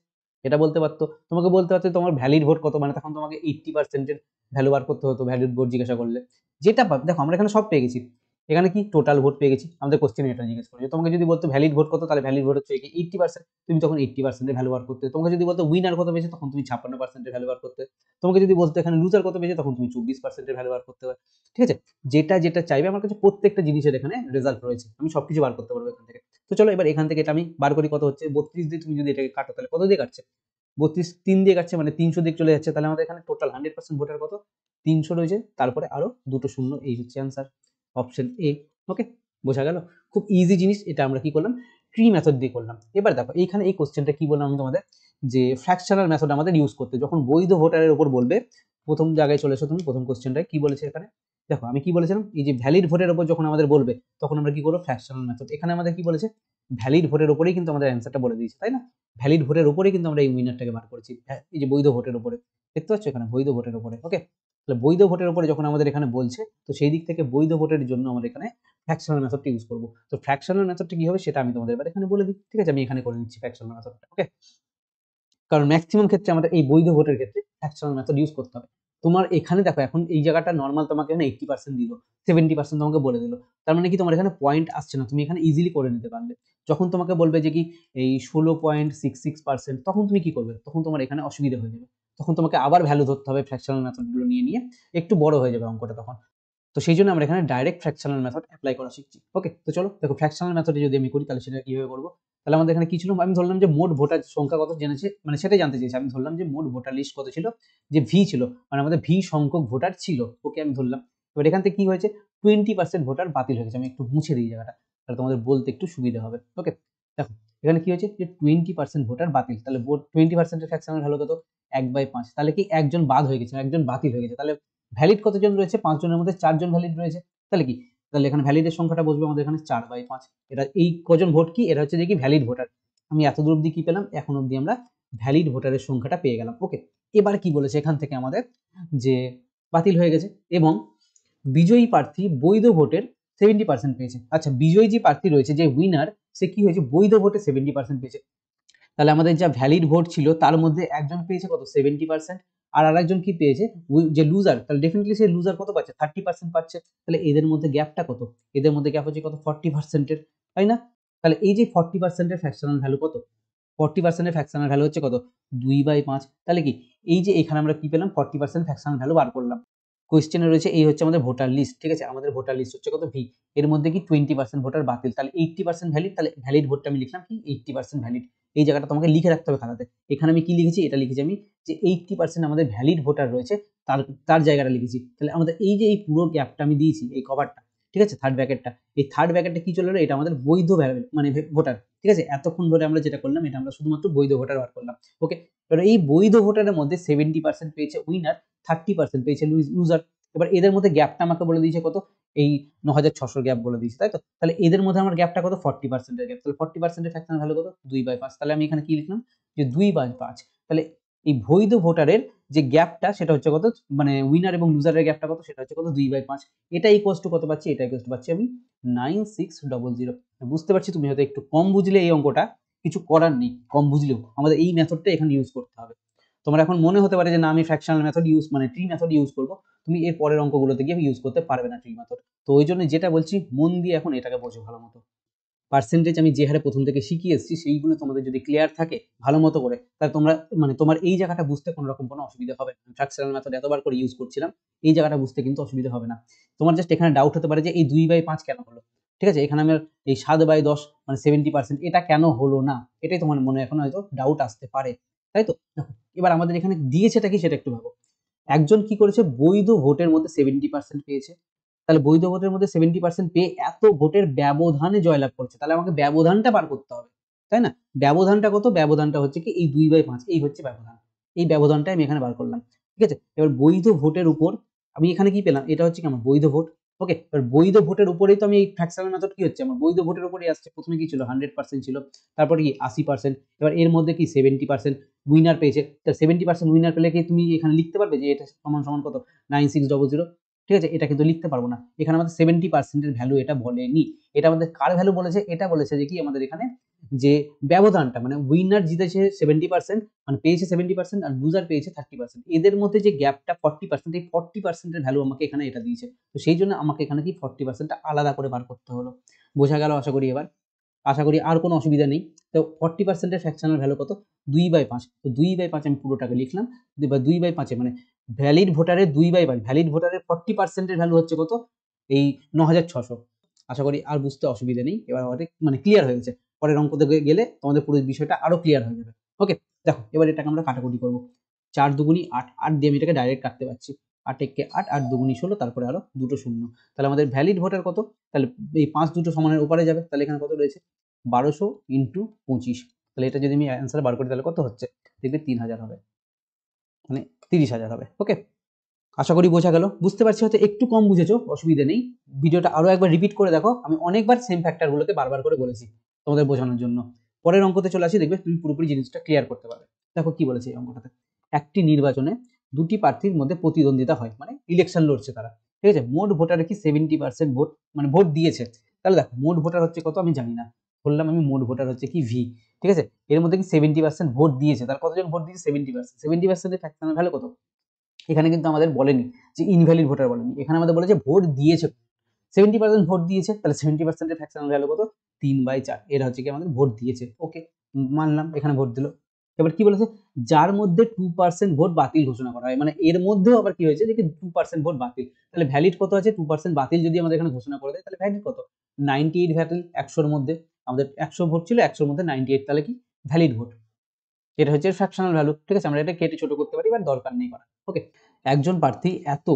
এটা বলতে পারতো, তোমাকে বলতে পারতো তোমার ভ্যালিড ভোট কত, মানে তখন তোমাকে 80% ভ্যালু বার করতে হতো ভ্যালিড ভোট জিজ্ঞাসা করলে। যেটা দেখো আমরা এখানে সব পেয়ে গেছি, এখানে কি টোটাল ভোট পেয়ে গেছি, আমাদের কোশ্চেনে এটা জিজ্ঞেস করেছে। তোমাকে যদি বলতো ভ্যালিড ভোট কত, তাহলে ভ্যালিড ভোট হচ্ছে 80%, তুমি তখন 80% ভ্যালু বার করতে। তোমাকে যদি বলতো উইনার কত পেয়েছে, তখন তুমি 56% ভ্যালু বার করতে। তোমাকে যদি বলতো এখানে লুজার কত পেয়েছে, তখন তুমি 24% ভ্যালু বার করতে পারবে, ঠিক আছে। যেটা যেটা চাইবে, আমার কাছে প্রত্যেকটা জিনিসের এখানে রেজাল্ট রয়েছে, আমি সবকিছু বার করতে পারবো এখান থেকে। তো চলো এবার এখান থেকে এটা আমি বার করি, কত হচ্ছে 32 দিয়ে তুমি যদি এটাকে কাটো তাহলে কত দিয়ে কাটছে, 32 3 দিয়ে কাটছে, মানে 300 দিকে চলে যাচ্ছে। তাহলে আমাদের এখানে টোটাল 100% ভোটার কত, 300 রয়েছে, তারপরে আরো দুটো শূন্য, এই হচ্ছে অ্যান্সার, অপশন এ। ওকে, বোঝা গেল, খুব ইজি জিনিস। এটা আমরা কি করলাম, ট্রি মেথড দিয়ে করলাম। এবার দেখো এইখানে এই কোশ্চেনটা কি বললাম আমি তোমাদের, যে ফ্র্যাকশনাল মেথড আমাদের ইউজ করতে, যখন বৈধ ভোটারের উপর বলবে, প্রথম জায়গায় চলে এসো তুমি, প্রথম কোশ্চেনটায় কি বলেছে এখানে, দেখো আমি কি বলেছিলাম, এই যে ভ্যালিড ভোটের উপর যখন আমাদের বলবে, তখন আমরা কি করবো, ফ্র্যাকশনাল মেথড। এখানে আমাদের কি বলেছে, ভ্যালিড ভোটের উপরেই কিন্তু আমাদের অ্যান্সারটা বলে দিয়েছে, তাই না। ভ্যালিড ভোটের উপরেই কিন্তু আমরা এই উইনারটাকে বার করেছি, এই যে বৈধ ভোটের উপরে, দেখতে পাচ্ছ এখানে বৈধ ভোটের উপরে। ওকে, তাহলে বৈধ ভোটের উপরে যখন আমাদের এখানে বলছে, তো সেই দিক থেকে বৈধ ভোটের জন্য আমরা এখানে ফ্র্যাকশনাল মেথডটা ইউজ করবো। তো ফ্র্যাকশনাল মেথডটা কি হবে সেটা আমি তোমাদের এবার এখানে বলে দিই, ঠিক আছে। আমি এখানে করে নিচ্ছি ফ্র্যাকশনাল মেথডটা। ওকে, কারণ ম্যাক্সিমাম ক্ষেত্রে আমাদের এই বৈধ ভোটের ক্ষেত্রে ফ্র্যাকশনাল মেথড ইউজ করতে হবে। তোমার এখানে দেখো, এখন এই জায়গাটা নর্মাল তোমাকে এখানে 80% দিল, 70% তোমাকে বলে দিল, তার মানে কি তোমার এখানে পয়েন্ট আসছে না, তুমি এখানে ইজিলি করে নিতে পারলে। যখন তোমাকে বলবে যে কি এই 16.66%, তখন তুমি কি করবে, তখন তোমার এখানে অসুবিধা হয়ে যাবে, তখন তোমাকে আবার ভ্যালু ধরতে হবে ফ্র্যাকশনাল মেথডগুলো নিয়ে নিয়ে, একটু বড় হয়ে যাবে অঙ্কটা তখন। তো সেই জন্য আমরা এখানে ডাইরেক্ট ফ্র্যাকশনাল মেথড অ্যাপ্লাই করা শিখছি। ওকে, তো চলো দেখো ফ্র্যাকশনাল মেথডে যদি আমি করি তাহলে সেটা কিভাবে করবো। তাহলে আমাদের এখানে কি ছিল, আমি ধরলাম যে মোট ভোটার সংখ্যা কত জেনেছে, মানে সেটাই জানতে চেয়েছি। আমি ধরলাম যে মোট ভোটার লিস্ট কত ছিল, যে ভি ছিল, মানে আমাদের ভি সংখ্যক ভোটার ছিল। ওকে, আমি ধরলাম। এবার এখান থেকে কি হয়েছে, 20% ভোটার বাতিল হয়ে গেছে। আমি একটু মুছে দিই জায়গাটা, তাহলে তোমাদের বলতে একটু সুবিধা হবে। ওকে, দেখো এখানে কি হয়েছে, যে 20% ভোটার বাতিল, তাহলে 20% ফ্র্যাকশনাল ভ্যালু কত, 1/5। তাহলে কি একজন বাদ হয়ে গেছে, একজন বাতিল হয়ে গেছে। তাহলে ভ্যালিড কতজন রয়েছে, 5 জনের মধ্যে 4 জন ভ্যালিড রয়েছে। তাহলে কি, তাহলে এখানে ভ্যালিডের সংখ্যাটা বসবে আমাদের এখানে 4/5। এটা এই কজন ভোট কি, এটা হচ্ছে যে কি ভ্যালিড ভোটার। আমি এত দূর অব্দি কি পেলাম, এখন অব্দি আমরা ভ্যালিড ভোটারের সংখ্যাটা পেয়ে গেলাম। ওকে, এবার কি বলেছে এখান থেকে আমাদের, যে বাতিল হয়ে গেছে এবং বিজয়ী প্রার্থী বৈধ ভোটের 70% পেয়েছে। আচ্ছা, বিজয়ী যে প্রার্থী রয়েছে, যে উইনার, সে কি হয়েছে, বৈধ ভোটে 70% পেয়েছে। তাহলে আমাদের যা ভ্যালিড ভোট ছিল তার মধ্যে একজন পেয়েছে কত, 70%, আর আরেকজন কি পেয়েছে, যে লুজার, তাহলে ডেফিনেটলি সে লুজার কত পাচ্ছে, 30% পাচ্ছে। তাহলে এদের মধ্যে গ্যাপটা কত, এদের মধ্যে গ্যাপ হচ্ছে কত, 40%-এর, তাই না। তাহলে এই যে 40%-এর ফ্র্যাকশনাল ভ্যালু কত, 40%-এর ফ্র্যাকশনাল ভ্যালু হচ্ছে কত, 2/5। তাহলে কি, এই যে এখানে আমরা কি পেলাম, 40% ফ্র্যাকশনাল ভ্যালু বার করলাম। কোয়েশ্চেনে রয়েছে এই হচ্ছে আমাদের ভোটার লিস্ট, ঠিক আছে। আমাদের ভোটার লিস্ট হচ্ছে কত, ভি। এর মধ্যে কি 20% ভোটার বাতিল, তাহলে 80% ভ্যালিড। তাহলে ভ্যালিড ভোটটা আমি লিখলাম কি, 80% ভ্যালিড। এই জায়গাটা তোমাকে লিখে রাখতে হবে খাতাতে। এখানে আমি কি লিখেছি, এটা লিখেছি আমি, যে 80% আমাদের ভ্যালিড ভোটার রয়েছে, তার তার জায়গাটা লিখেছি। তাহলে আমাদের এই যে এই পুরো গ্যাপটা আমি দিয়েছি, এই কভারটা, ঠিক আছে, থার্ড ব্র্যাকেটটা, এই থার্ড ব্র্যাকেটটা কি চলে এলো, এটা আমাদের বৈধ মানে ভোটার, ঠিক আছে। এতক্ষণ ধরে আমরা যেটা করলাম, এটা আমরা শুধুমাত্র বৈধ ভোটার বার করলাম। ওকে, এবার এই বৈধ ভোটারের মধ্যে 70% পেয়েছে উইনার, 30% পেয়েছে লুজার। এবার এদের মধ্যে গ্যাপটা আমাকে বলে দিয়েছে কত, এই 9600 গ্যাপ বলে দিয়েছে, তাই তো। তাহলে এদের মধ্যে আমার গ্যাপটা কত, 40%-এর গ্যাপ। তাহলে 40%-এর ফ্র্যাকশনাল ভ্যালু কত, 2/5। তাহলে আমি এখানে কি লিখলাম, যে 2/5। তাহলে এই বৈধ ভোটারের যে গ্যাপটা সেটা হচ্ছে কত, মানে উইনার এবং লুজারের গ্যাপটা কত, সেটা হচ্ছে কত, 2/5। এটা ইকুয়ালস টু কত পাচ্ছি, এটা ইকুয়ালস টু পাচ্ছি আমি 9600। বুঝতে পারছি তুমি হয়তো একটু কম বুঝলে এই অঙ্কটা, কিছু করার নেই, কম বুঝলেও আমাদের এই মেথডটা এখানে ইউজ করতে হবে। তোমার এখন মনে হতে পারে যে না, আমি ফ্র্যাকশনাল মেথড ইউজ, মানে ট্রি মেথড ইউজ করবো। তুমি এর পরের অঙ্কগুলোতে গিয়ে ইউজ করতে পারবে না ট্রি মেথড। তো ওই জন্য যেটা বলছি মন দিয়ে এখন এটাকে বোঝো ভালো মতো। পার্সেন্টেজ আমি যে হারে প্রথম থেকে শিখিয়ে এসেছি সেইগুলো তোমাদের যদি ক্লিয়ার থাকে ভালো মতো করে, তাহলে তোমরা মানে তোমার এই জায়গাটা বুঝতে কোনো রকম কোনো অসুবিধা হবে না। ফ্র্যাকশনাল মেথড এতবার করে ইউজ করছিলাম, এই জায়গাটা বুঝতে কিন্তু অসুবিধা হবে না। তোমার জাস্ট এখানে ডাউট হতে পারে যে এই 2/5 কেন হলো, ঠিক আছে, এখানে আমার এই 7/10 মানে 70% এটা কেন হলো না, এটাই তোমার মনে এখন হয়তো ডাউট আসতে পারে, তাই তো? দেখো এবার আমাদের এখানে দিয়েছেটা কি সেটা একটু ভাবো। একজন কি করেছে, বৈধ ভোটের মধ্যে 70% পেয়েছে, তাহলে বৈধ ভোটের মধ্যে 70% পেয়ে এত ভোটের ব্যবধানে জয়লাভ করছে, তাহলে আমাকে ব্যবধানটা বার করতে হবে, তাই না? ব্যবধানটা কত? ব্যবধানটা হচ্ছে কি এই 2/5, এই হচ্ছে ব্যবধান। এই ব্যবধানটা আমি এখানে বার করলাম, ঠিক আছে। এবার বৈধ ভোটের উপর আমি এখানে কি পেলাম, এটা হচ্ছে কি আমার বৈধ ভোট। ওকে, এবার বৈধ ভোটের উপরেই তো আমি এই ফ্র্যাকশনাল মেথড কি হচ্ছে আমার বৈধ ভোটের উপরেই আসছে। প্রথমে কি ছিল 100% ছিল, তারপরে কি 80%, এবার এর মধ্যে কি 70% উইনার পেয়েছে। তা 70% উইনার পেলে কি তুমি এখানে লিখতে পারবে যে এটা সমান সমান কত 9600, ঠিক আছে? এটা কিন্তু লিখতে পারবো না, এখানে আমাদের 70% ভ্যালু এটা বলেনি। এটা আমাদের কার ভ্যালু বলেছে, এটা বলেছে যে কি আমাদের এখানে যে ব্যবধানটা মানে উইনার জিতেছে 70% মানে পেয়েছে 70% আর লুজার পেয়েছে 30%, এদের মধ্যে যে গ্যাপটা 40%, এই 40%-এর ভ্যালু আমাকে এখানে এটা দিয়েছে। তো সেই জন্য আমাকে এখানে কি 40%টা আলাদা করে বার করতে হলো। বোঝা গেল আশা করি এবার? আশা করি আর কোনো অসুবিধা নেই। তো 40%-এর ফ্র্যাকশনাল ভ্যালু কত? 2/5। তো 2/5 আমি পুরোটাকে লিখলাম। বা 2/5 মানে ভ্যালিড ভোটারের 2/5, ভ্যালিড ভোটারের 40%-এর ভ্যালু হচ্ছে কত? এই 9600। আশা করি আর বুঝতে অসুবিধা নেই, এবার অনেক মানে ক্লিয়ার হয়ে গেছে। পরের অঙ্ক থেকে গেলে তোমাদের পুরো বিষয়টা আরো ক্লিয়ার হয়ে যাবে। ওকে, দেখো এবার এটাকে আমরা কাটাকুটি করব। 4 দুগুনি 8, 8 দিয়ে আমি এটাকে ডাইরেক্ট কাটতে পারছি। 8 একে 8, 8 দুগুনি 16, তারপরে আরো দুটো শূন্য। তাহলে আমাদের ভ্যালিড ভোটার কত? তাহলে এই 5 দুটো সমানের উপরে যাবে, তাহলে এখানে কত রয়েছে? 1200 ইন্টু 25। তাহলে এটা যদি আমি অ্যান্সার বার করি তাহলে কত হচ্ছে? দেখবে 3000 হবে, মানে 30,000 হবে। ওকে, আশা করি বোঝা গেল। বুঝতে পারছি হয়তো একটু কম বুঝেছো, অসুবিধা নেই। ভিডিওটা আরো একবার রিপিট করে দেখো, আমি অনেকবার সেম ফ্যাক্টরগুলোকে বারবার করে বলেছি তোমাদের বোঝানোর জন্য। পরের অঙ্কতে চলে আসি, দেখবে তুমি পুরোপুরি জিনিসটা ক্লিয়ার করতে পারবে। দেখো কি বলেছে এই অঙ্কটাতে। একটি নির্বাচনে দুটি প্রার্থীর মধ্যে প্রতিদ্বন্দ্বিতা হয়, মানে ইলেকশন লড়ছে তারা, ঠিক আছে। মোট ভোটারে কি 70% ভোট মানে ভোট দিয়েছে। তাহলে দেখো মোট ভোটার হচ্ছে কত আমি জানি না, বললাম আমি মোট ভোটার হচ্ছে কি ভি, ঠিক আছে। এর মধ্যে কি 70% ভোট দিয়েছে, তার কতজন ভোট দিয়েছে? 70%। 70% এর ফ্র্যাকশনাল ভ্যালু কত? এখানে কিন্তু আমাদের বলেনি যে ইনভ্যালিড ভোটার বলেনি, এখানে আমাদের বলেছে ভোট দিয়েছে। 70% ভোট দিয়েছে, তাহলে 70% এর ফ্র্যাকশনাল ভ্যালু কত? 3/4। এরা হচ্ছে কি আমাদের ভোট দিয়েছে। ওকে, মানলাম এখানে ভোট দিল। এবার কি বলেছে? যার মধ্যে 2% ভোট বাতিল ঘোষণা করা হয়, মানে এর মধ্যেও আবার কি হয়েছে যে 2% ভোট বাতিল, তাহলে ভ্যালিড কত আছে? 2% বাতিল যদি আমাদের এখানে ঘোষণা করে দেয় তাহলে ভ্যালিড কত? 98 ভ্যালিড। 100-র মধ্যে আমাদের 100 ভোট ছিল, 100-র মধ্যে 98, তাহলে কি ভ্যালিড ভোট। এটা হচ্ছে ফ্র্যাকশনাল ভ্যালু, ঠিক আছে। আমরা এটা কেটে ছোট করতে পারি, বাট দরকার নেই করা। ওকে, একজন প্রার্থী এত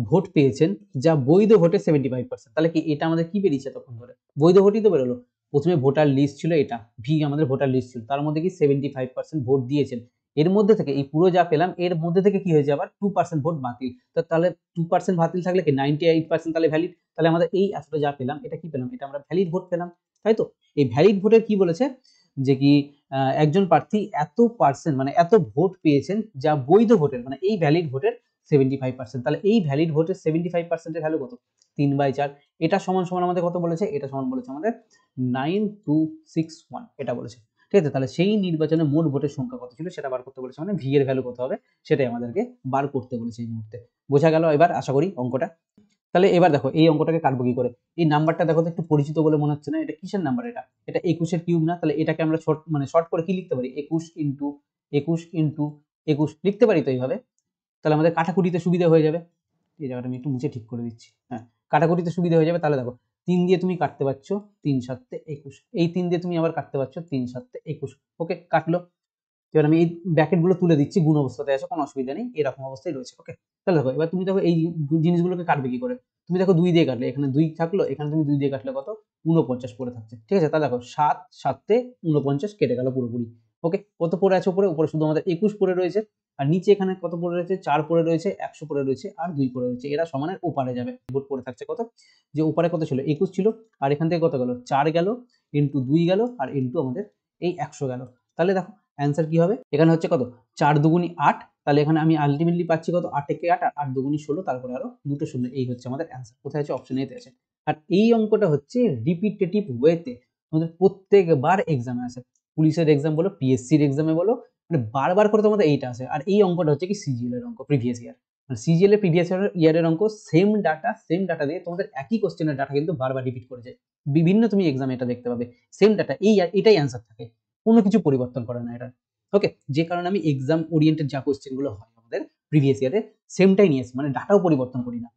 ভোট পেয়েছেন যা বৈধ ভোটের 75%, তাহলে কি এটা আমাদের কি বেরিয়েছে তখন ধরে? বৈধ ভোটই তো বেরোলো। প্রথমে ভোটার লিস্ট ছিল এটা, ভি আমাদের ভোটার লিস্ট ছিল, তার মধ্যে কি 75% ভোট দিয়েছেন। এর মধ্যে থেকে এই পুরো যা পেলাম এর মধ্যে থেকে কি হয়েছে আবার 2% ভোট বাতিল। তো তাহলে 2% বাতিল থাকলে কি 98% তাহলে ভ্যালিড। তাহলে আমাদের এই এতটা যা পেলাম এটা কি পেলাম? এটা আমরা ভ্যালিড ভোট পেলাম, তাই তো। এই ভ্যালিড ভোটের কি বলেছে যে কি একজন প্রার্থী এত পার্সেন্ট মানে এত ভোট পেয়েছেন যা বৈধ ভোটের মানে এই ভ্যালিড ভোটের 75%, তাহলে এই ভ্যালিড ভোটের 75% ভ্যালু কত? 3/4। এটা সমান সমান আমাদের কত বলেছে? এটা সমান বলেছে আমাদের 9261, এটা বলেছে, ঠিক আছে। তাহলে সেই নির্বাচনে মোট ভোটের সংখ্যা কত ছিল সেটা বার করতে বলেছে, মানে ভি এর ভ্যালু কত হবে সেটাই আমাদেরকে বার করতে বলেছে এই মুহূর্তে। বোঝা গেল এবার আশা করি অঙ্কটা? তাহলে এবার দেখো এই অঙ্কটাকে কাটবো কি করে। এই নাম্বারটা দেখো তো একটু পরিচিত বলে মনে হচ্ছে না, এটা কিসের নাম্বার? এটা এটা 21-এর কিউব না? তাহলে এটাকে আমরা শর্ট মানে শর্ট করে কি লিখতে পারি? 21 ইন্টু 21 ইন্টু 21 লিখতে পারি তো এইভাবে। তাহলে আমাদের কাটাকুটিতে সুবিধা হয়ে যাবে। এই জায়গাটা আমি একটু মুছে ঠিক করে দিচ্ছি। হ্যাঁ, কাটাকুটিতে সুবিধা হয়ে যাবে। তাহলে দেখো 3 দিয়ে তুমি কাটতে পারছো, 3 7 21, এই 3 দিয়ে তুমি আবার কাটতে পারছো 3 7 21। ওকে, কাটলো। এবার আমি এই ব্র্যাকেট গুলো তুলে দিচ্ছি, গুণ অবস্থাতে আছে, কোনো অসুবিধা নেই, এরকম অবস্থায় রয়েছে। ওকে, তাহলে দেখো এবার তুমি দেখো এই জিনিসগুলোকে কাটবে কি করে। তুমি দেখো 2 দিয়ে কাটলে, এখানে 2 থাকলো, এখানে তুমি 2 দিয়ে কাটলে কত? 49 পড়ে থাকছে, ঠিক আছে। তাহলে দেখো 7 7 49 কেটে গেল পুরোপুরি। ওকে, কত পড়ে আছে উপরে? উপরে শুধু আমাদের 21 পড়ে রয়েছে, আর নিচে এখানে কত পড়ে রয়েছে? 4 পড়ে রয়েছে, 100 পড়ে রয়েছে, আর 2 পড়ে রয়েছে। এরা সমানের ওপারে যাবে। ভোট পড়ে থাকছে কত? যে উপরে কত ছিল? 21 ছিল, আর এখান থেকে কত গেল? 4 গেল, ইন্টু 2 গেল, আর ইন্টু আমাদের এই 100 গেল। তাহলে দেখো অ্যান্সার কি হবে? এখানে হচ্ছে কত? 4 দুগুনি 8, তাহলে এখানে আমি আলটিমেটলি পাচ্ছি কত? 8 একে 8 আর 8 দুগুনি 16, তারপরে আরো দুটো শূন্য। এই হচ্ছে আমাদের অ্যান্সার। কোথায় আছে? অপশন এতে আছে। আর এই অঙ্কটা হচ্ছে রিপিটেটিভ ওয়েতে তোমাদের প্রত্যেকবার এক্সামে আসে। পুলিশের এক্সাম বলো, পিএসসির এক্সামে বলো, মানে বারবার করে তোমাদের এইটা আসে। আর এই অঙ্কটা হচ্ছে কি সিজিএল এর অঙ্ক, প্রিভিয়াস ইয়ার। মানে সিজিএল এর প্রিভিয়াস ইয়ারের অঙ্ক সেম ডাটা দিয়ে তোমাদের একই কোশ্চেনের ডাটা কিন্তু বারবার রিপিট করে যায়। বিভিন্ন তুমি এক্সামে এটা দেখতে পাবে, সেম ডাটা এটাই অ্যান্সার থাকে, কোনো কিছু পরিবর্তন করে না এটা। ওকে, যে কারণে আমি এক্সাম ওরিয়েন্টেড যা কোশ্চেন গুলো হয় আমাদের প্রিভিয়াস ইয়ারে সেমটাই নিয়ে আসি, মানে ডাটাও পরিবর্তন করি না।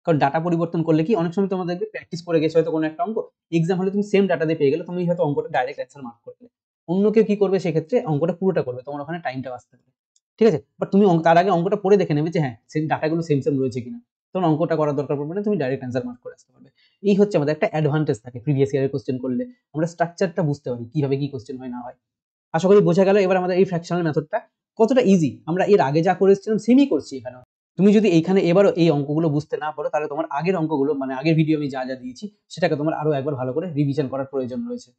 কারণ ডাটা পরিবর্তন করলে কি অনেক সময় তোমাদের প্র্যাকটিস করে গেছে হয়তো কোনো একটা অঙ্ক, এক্সাম হলে তুমি সেম ডাটা দিয়ে পেয়ে গেলে, তুমি হয়তো অঙ্কটা ডাইরেক্ট অ্যান্সার মার্ক করলে, অন্য কেউ কি করবে সেক্ষেত্রে অঙ্কটা পুরোটা করবে, তোমার ওখানে টাইমটা বাঁচতে পারে। ঠিক আছে, বাট তুমি তার আগে অঙ্কটা পড়ে দেখে নেবে যে হ্যাঁ সেম ডাটাগুলো সেম রয়েছে কিনা, তখন অঙ্কটা করার দরকার পড়বে না, তুমি ডাইরেক্ট অ্যান্সার মার্ক করে আসতে পারবে। এই হচ্ছে আমাদের একটা অ্যাডভান্টেজ থাকে প্রিভিয়াস ইয়ারের কোশ্চেন করলে, আমরা স্ট্রাকচারটা বুঝতে পারি কিভাবে কি কোশ্চেন হয় না হয়। আশা করি বোঝা গেল। এবার আমাদের এই ফ্র্যাকশনাল মেথডটা কতটা ইজি, আমরা এর আগে যা করেছিলাম সেমই করছি এখানে। তুমি যদি এইখানে এবারও এই অঙ্কগুলো বুঝতে না পারো, তাহলে তোমার আগের অঙ্কগুলো মানে আগের ভিডিও আমি যা যা দিয়েছি সেটাকে তোমার আরো একবার ভালো করে রিভিশন করার প্রয়োজন রয়েছে।